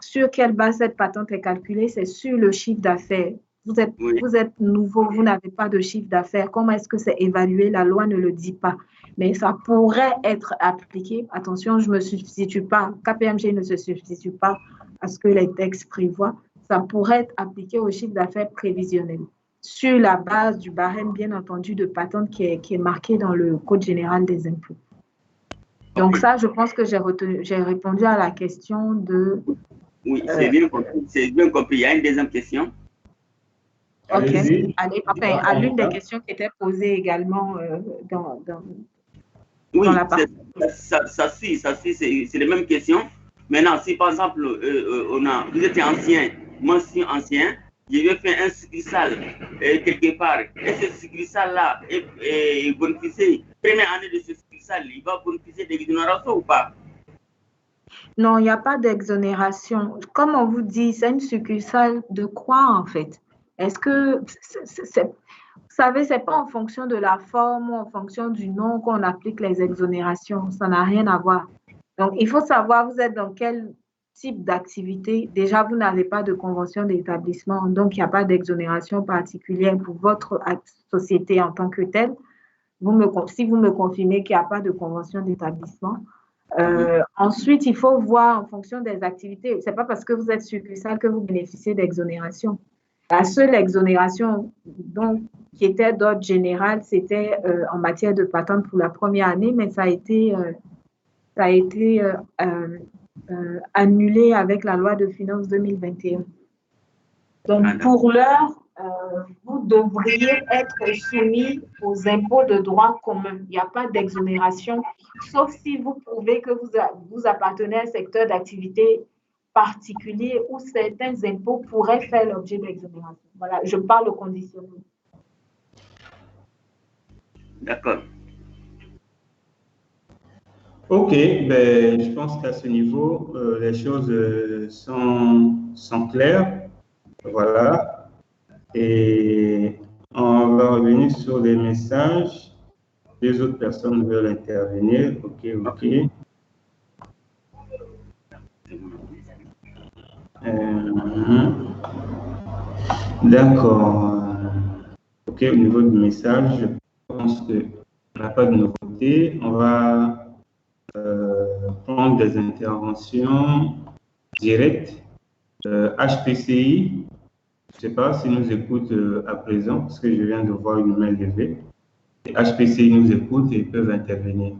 Sur quelle base cette patente est calculée? C'est sur le chiffre d'affaires. Vous êtes nouveau, vous n'avez pas de chiffre d'affaires. Comment est-ce que c'est évalué? La loi ne le dit pas. Mais ça pourrait être appliqué. Attention, je ne me substitue pas. KPMG ne se substitue pas à ce que les textes prévoient. Ça pourrait être appliqué au chiffre d'affaires prévisionnel sur la base du barème, bien entendu, de patente qui est marqué dans le Code général des impôts. Donc ça, je pense que j'ai répondu à la question de... Oui, c'est bien compris. C'est bien compris. Il y a une deuxième question. Ok. Allez, enfin, à l'une des questions qui était posée également dans la partie. Ça suit, c'est les mêmes questions. Maintenant, si par exemple, vous êtes ancien, moi je suis ancien, je vais faire un succursale quelque part, et ce succursale-là est bénéficié, première année de ce succursale, il va bénéficier d'exonération ou pas? Non, il n'y a pas d'exonération. Comme on vous dit, c'est une succursale de quoi en fait? Est-ce que, vous savez, ce n'est pas en fonction de la forme ou en fonction du nom qu'on applique les exonérations. Ça n'a rien à voir. Donc, il faut savoir, vous êtes dans quel type d'activité. Déjà, vous n'avez pas de convention d'établissement, donc il n'y a pas d'exonération particulière pour votre société en tant que telle. Si vous me confirmez qu'il n'y a pas de convention d'établissement. Ensuite, il faut voir en fonction des activités. Ce n'est pas parce que vous êtes succursale que vous bénéficiez d'exonération. La seule exonération qui était d'ordre général, c'était en matière de patente pour la première année, mais ça a été annulé avec la loi de finances 2021. Donc, pour l'heure, vous devriez être soumis aux impôts de droit commun. Il n'y a pas d'exonération, sauf si vous prouvez que vous appartenez à un secteur d'activité particulier où certains impôts pourraient faire l'objet d'exonération. Voilà, je parle au conditionnel. D'accord. Ok, ben, je pense qu'à ce niveau, les choses sont claires. Voilà. Et on va revenir sur les messages. Les autres personnes veulent intervenir. Ok. D'accord. Ok, au niveau du message, je pense qu'on n'a pas de nouveauté. On va prendre des interventions directes. HPCI, je ne sais pas s'ils nous écoutent à présent, parce que je viens de voir une main levée. HPCI nous écoute et ils peuvent intervenir.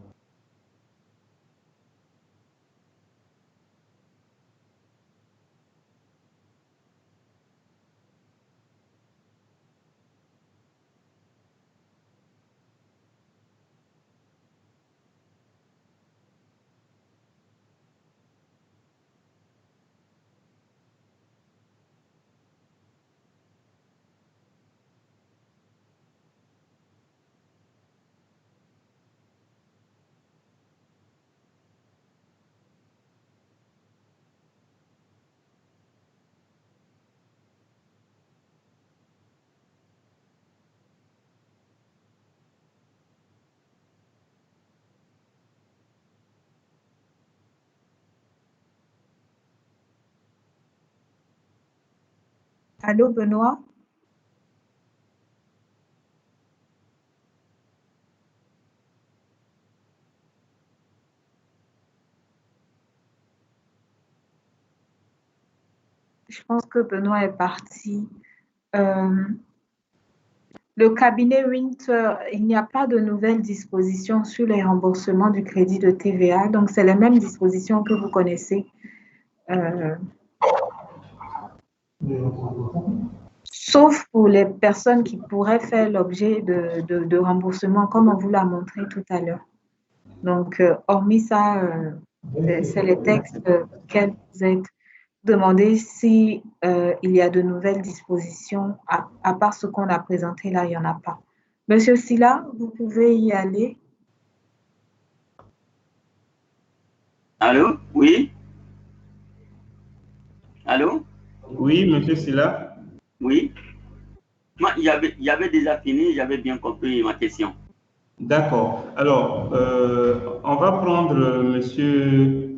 Allô, Benoît? Je pense que Benoît est parti. Le cabinet Winter, il n'y a pas de nouvelles dispositions sur les remboursements du crédit de TVA. Donc, c'est les mêmes dispositions que vous connaissez. Sauf pour les personnes qui pourraient faire l'objet de remboursement, comme on vous l'a montré tout à l'heure. Donc, hormis ça, c'est les textes auxquels vous êtes demandé si il y a de nouvelles dispositions. À part ce qu'on a présenté là, il n'y en a pas. Monsieur Silla, vous pouvez y aller. Allô? Oui? Allô? Oui, monsieur Silla? Oui. Moi, il y avait déjà fini, j'avais bien compris ma question. D'accord. Alors, on va prendre monsieur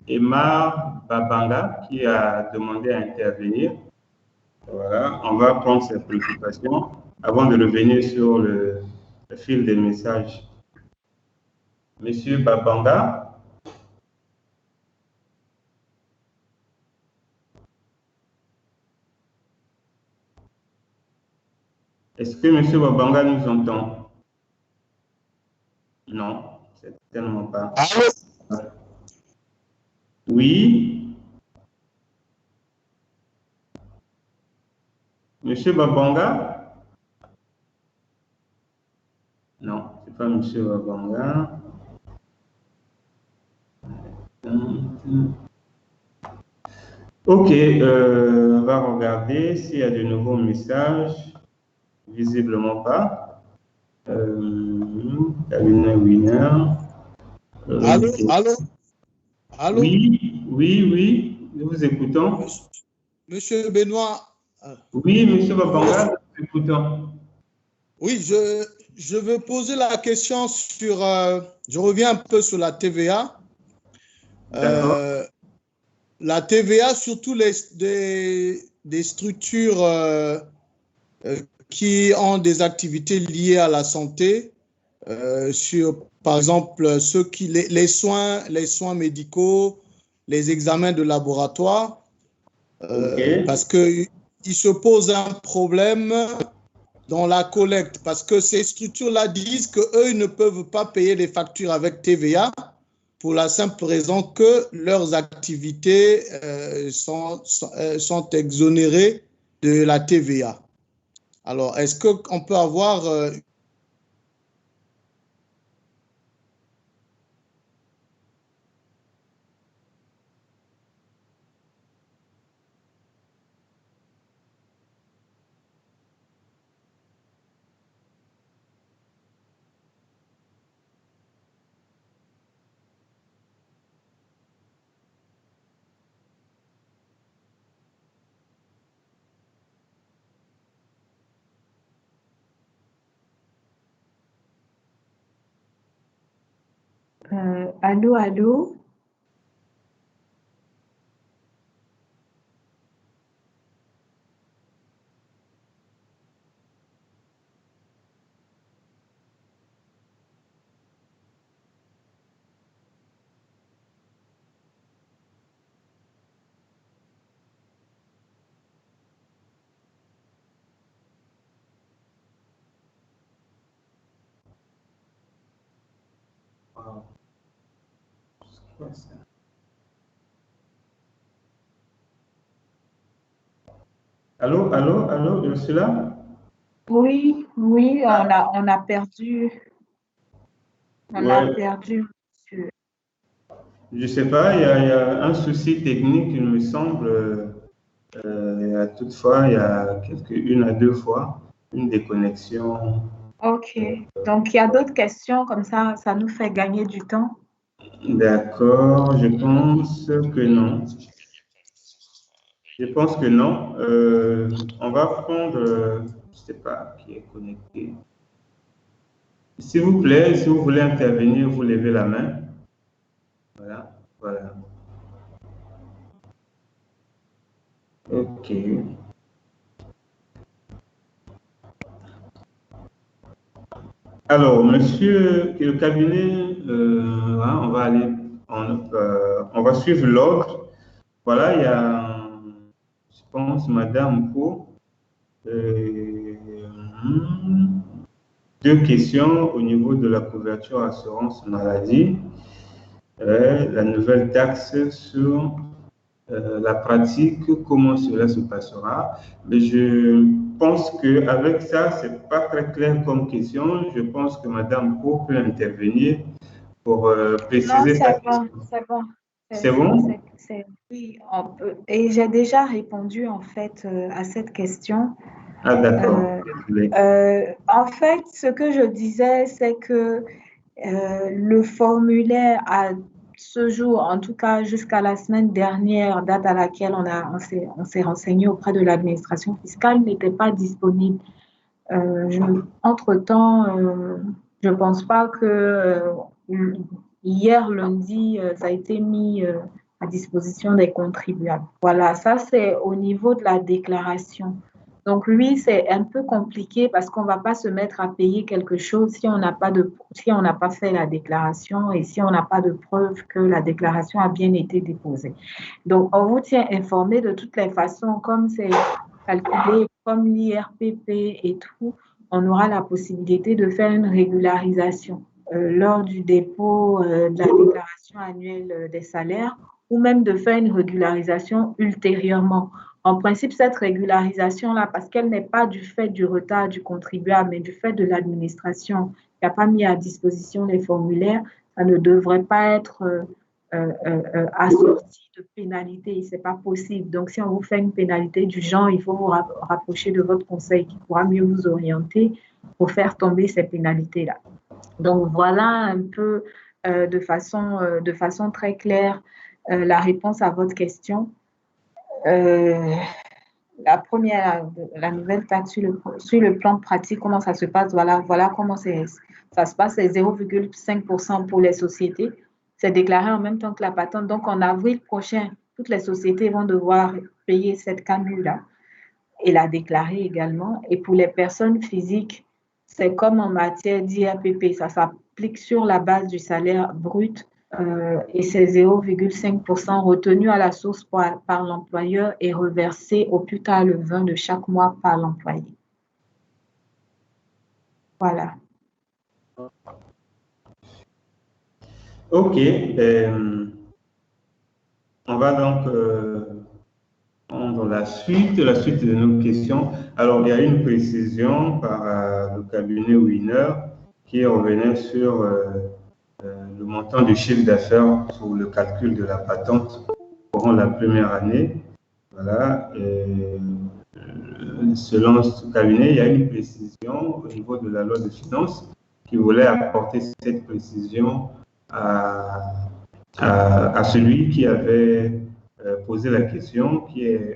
Emma Babanga qui a demandé à intervenir. Voilà, on va prendre ses préoccupations avant de revenir sur le fil des messages. Monsieur Babanga. Est-ce que Monsieur Babanga nous entend? Non, certainement pas. Allô? Oui. Monsieur Babanga? Non, c'est pas Monsieur Babanga. Ok, on va regarder s'il y a de nouveaux messages. Visiblement pas. Cabinet Winner. Allô? Allô? Allô? Oui, nous vous écoutons. Monsieur Benoît. Oui, Monsieur Babanga, nous vous écoutons. Oui, je veux poser la question sur... je reviens un peu sur la TVA. D'accord. La TVA, surtout des structures qui ont des activités liées à la santé, sur, par exemple, les soins médicaux, les examens de laboratoire, parce qu'il se pose un problème dans la collecte, parce que ces structures-là disent qu'eux, ils ne peuvent pas payer les factures avec TVA pour la simple raison que leurs activités sont exonérées de la TVA. Alors, est-ce qu'on peut avoir Allô, allô? Allô, Ursula? Oui, on a perdu, monsieur. Je ne sais pas, il y a un souci technique, il me semble. Toutefois, il y a une à deux fois, une déconnexion. Ok, donc il y a d'autres questions comme ça nous fait gagner du temps. D'accord, je pense que non. Je pense que non. On va prendre, je ne sais pas qui est connecté. S'il vous plaît, si vous voulez intervenir, vous levez la main. Voilà. Ok. Alors, monsieur, le cabinet, on va aller, on va suivre l'ordre. Voilà, il y a, je pense, Madame Po. Deux questions au niveau de la couverture assurance maladie. La nouvelle taxe sur la pratique, comment cela se passera. Mais je pense qu'avec ça, ce n'est pas très clair comme question. Je pense que Madame Po peut intervenir pour préciser Non, sa question. c'est bon. C'est bon? Oui, on peut. Et j'ai déjà répondu en fait à cette question. Ah, d'accord. En fait, ce que je disais, c'est que le formulaire à ce jour, en tout cas jusqu'à la semaine dernière, date à laquelle on s'est renseigné auprès de l'administration fiscale, n'était pas disponible. Entre-temps, je ne pense pas que hier lundi, ça a été mis à disposition des contribuables. Voilà, ça c'est au niveau de la déclaration. Donc lui, c'est un peu compliqué parce qu'on ne va pas se mettre à payer quelque chose si on n'a pas fait la déclaration et si on n'a pas de preuve que la déclaration a bien été déposée. Donc, on vous tient informé de toutes les façons, comme c'est calculé, comme l'IRPP et tout, on aura la possibilité de faire une régularisation lors du dépôt de la déclaration annuelle des salaires ou même de faire une régularisation ultérieurement. En principe, cette régularisation-là, parce qu'elle n'est pas du fait du retard du contribuable, mais du fait de l'administration qui n'a pas mis à disposition les formulaires, ça ne devrait pas être assorti de pénalité. Ce n'est pas possible. Donc, si on vous fait une pénalité du genre, il faut vous rapprocher de votre conseil qui pourra mieux vous orienter pour faire tomber ces pénalités-là. Donc, voilà un peu de façon très claire la réponse à votre question. La première, la nouvelle taxe sur le plan pratique, comment ça se passe, voilà comment ça se passe, c'est 0,5% pour les sociétés. C'est déclaré en même temps que la patente. Donc, en avril prochain, toutes les sociétés vont devoir payer cette CAMU-là et la déclarer également. Et pour les personnes physiques, c'est comme en matière d'IRPP, ça s'applique sur la base du salaire brut et c'est 0,5% retenu à la source par l'employeur et reversé au plus tard le 20 de chaque mois par l'employé. Voilà. OK. On va donc prendre la suite de nos questions. Alors, il y a une précision par le cabinet Winner qui revenait sur le montant du chiffre d'affaires pour le calcul de la patente pour la première année. Voilà. Selon ce cabinet, il y a une précision au niveau de la loi de finances qui voulait apporter cette précision à celui qui avait posé la question,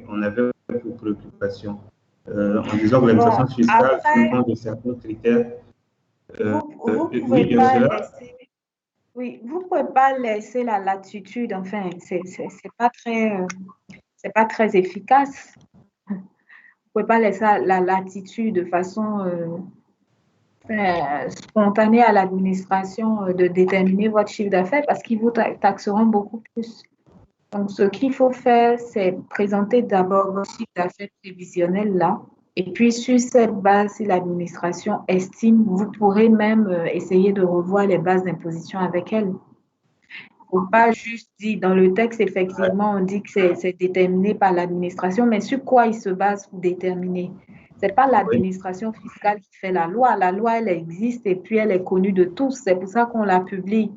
on avait pour préoccupation, en disant que l'administration fiscale dépend de certains critères. Vous ne pouvez pas laisser la latitude, enfin, c'est pas très efficace. Vous ne pouvez pas laisser la latitude de façon spontanée à l'administration de déterminer votre chiffre d'affaires parce qu'ils vous taxeront beaucoup plus. Donc, ce qu'il faut faire, c'est présenter d'abord votre chiffre d'affaires prévisionnel là. Et puis, sur cette base, si l'administration estime, vous pourrez même essayer de revoir les bases d'imposition avec elle. Il ne faut pas juste dire, dans le texte, effectivement, on dit que c'est déterminé par l'administration, mais sur quoi il se base pour déterminer? Ce n'est pas l'administration fiscale qui fait la loi. La loi, elle existe et puis elle est connue de tous. C'est pour ça qu'on la publie.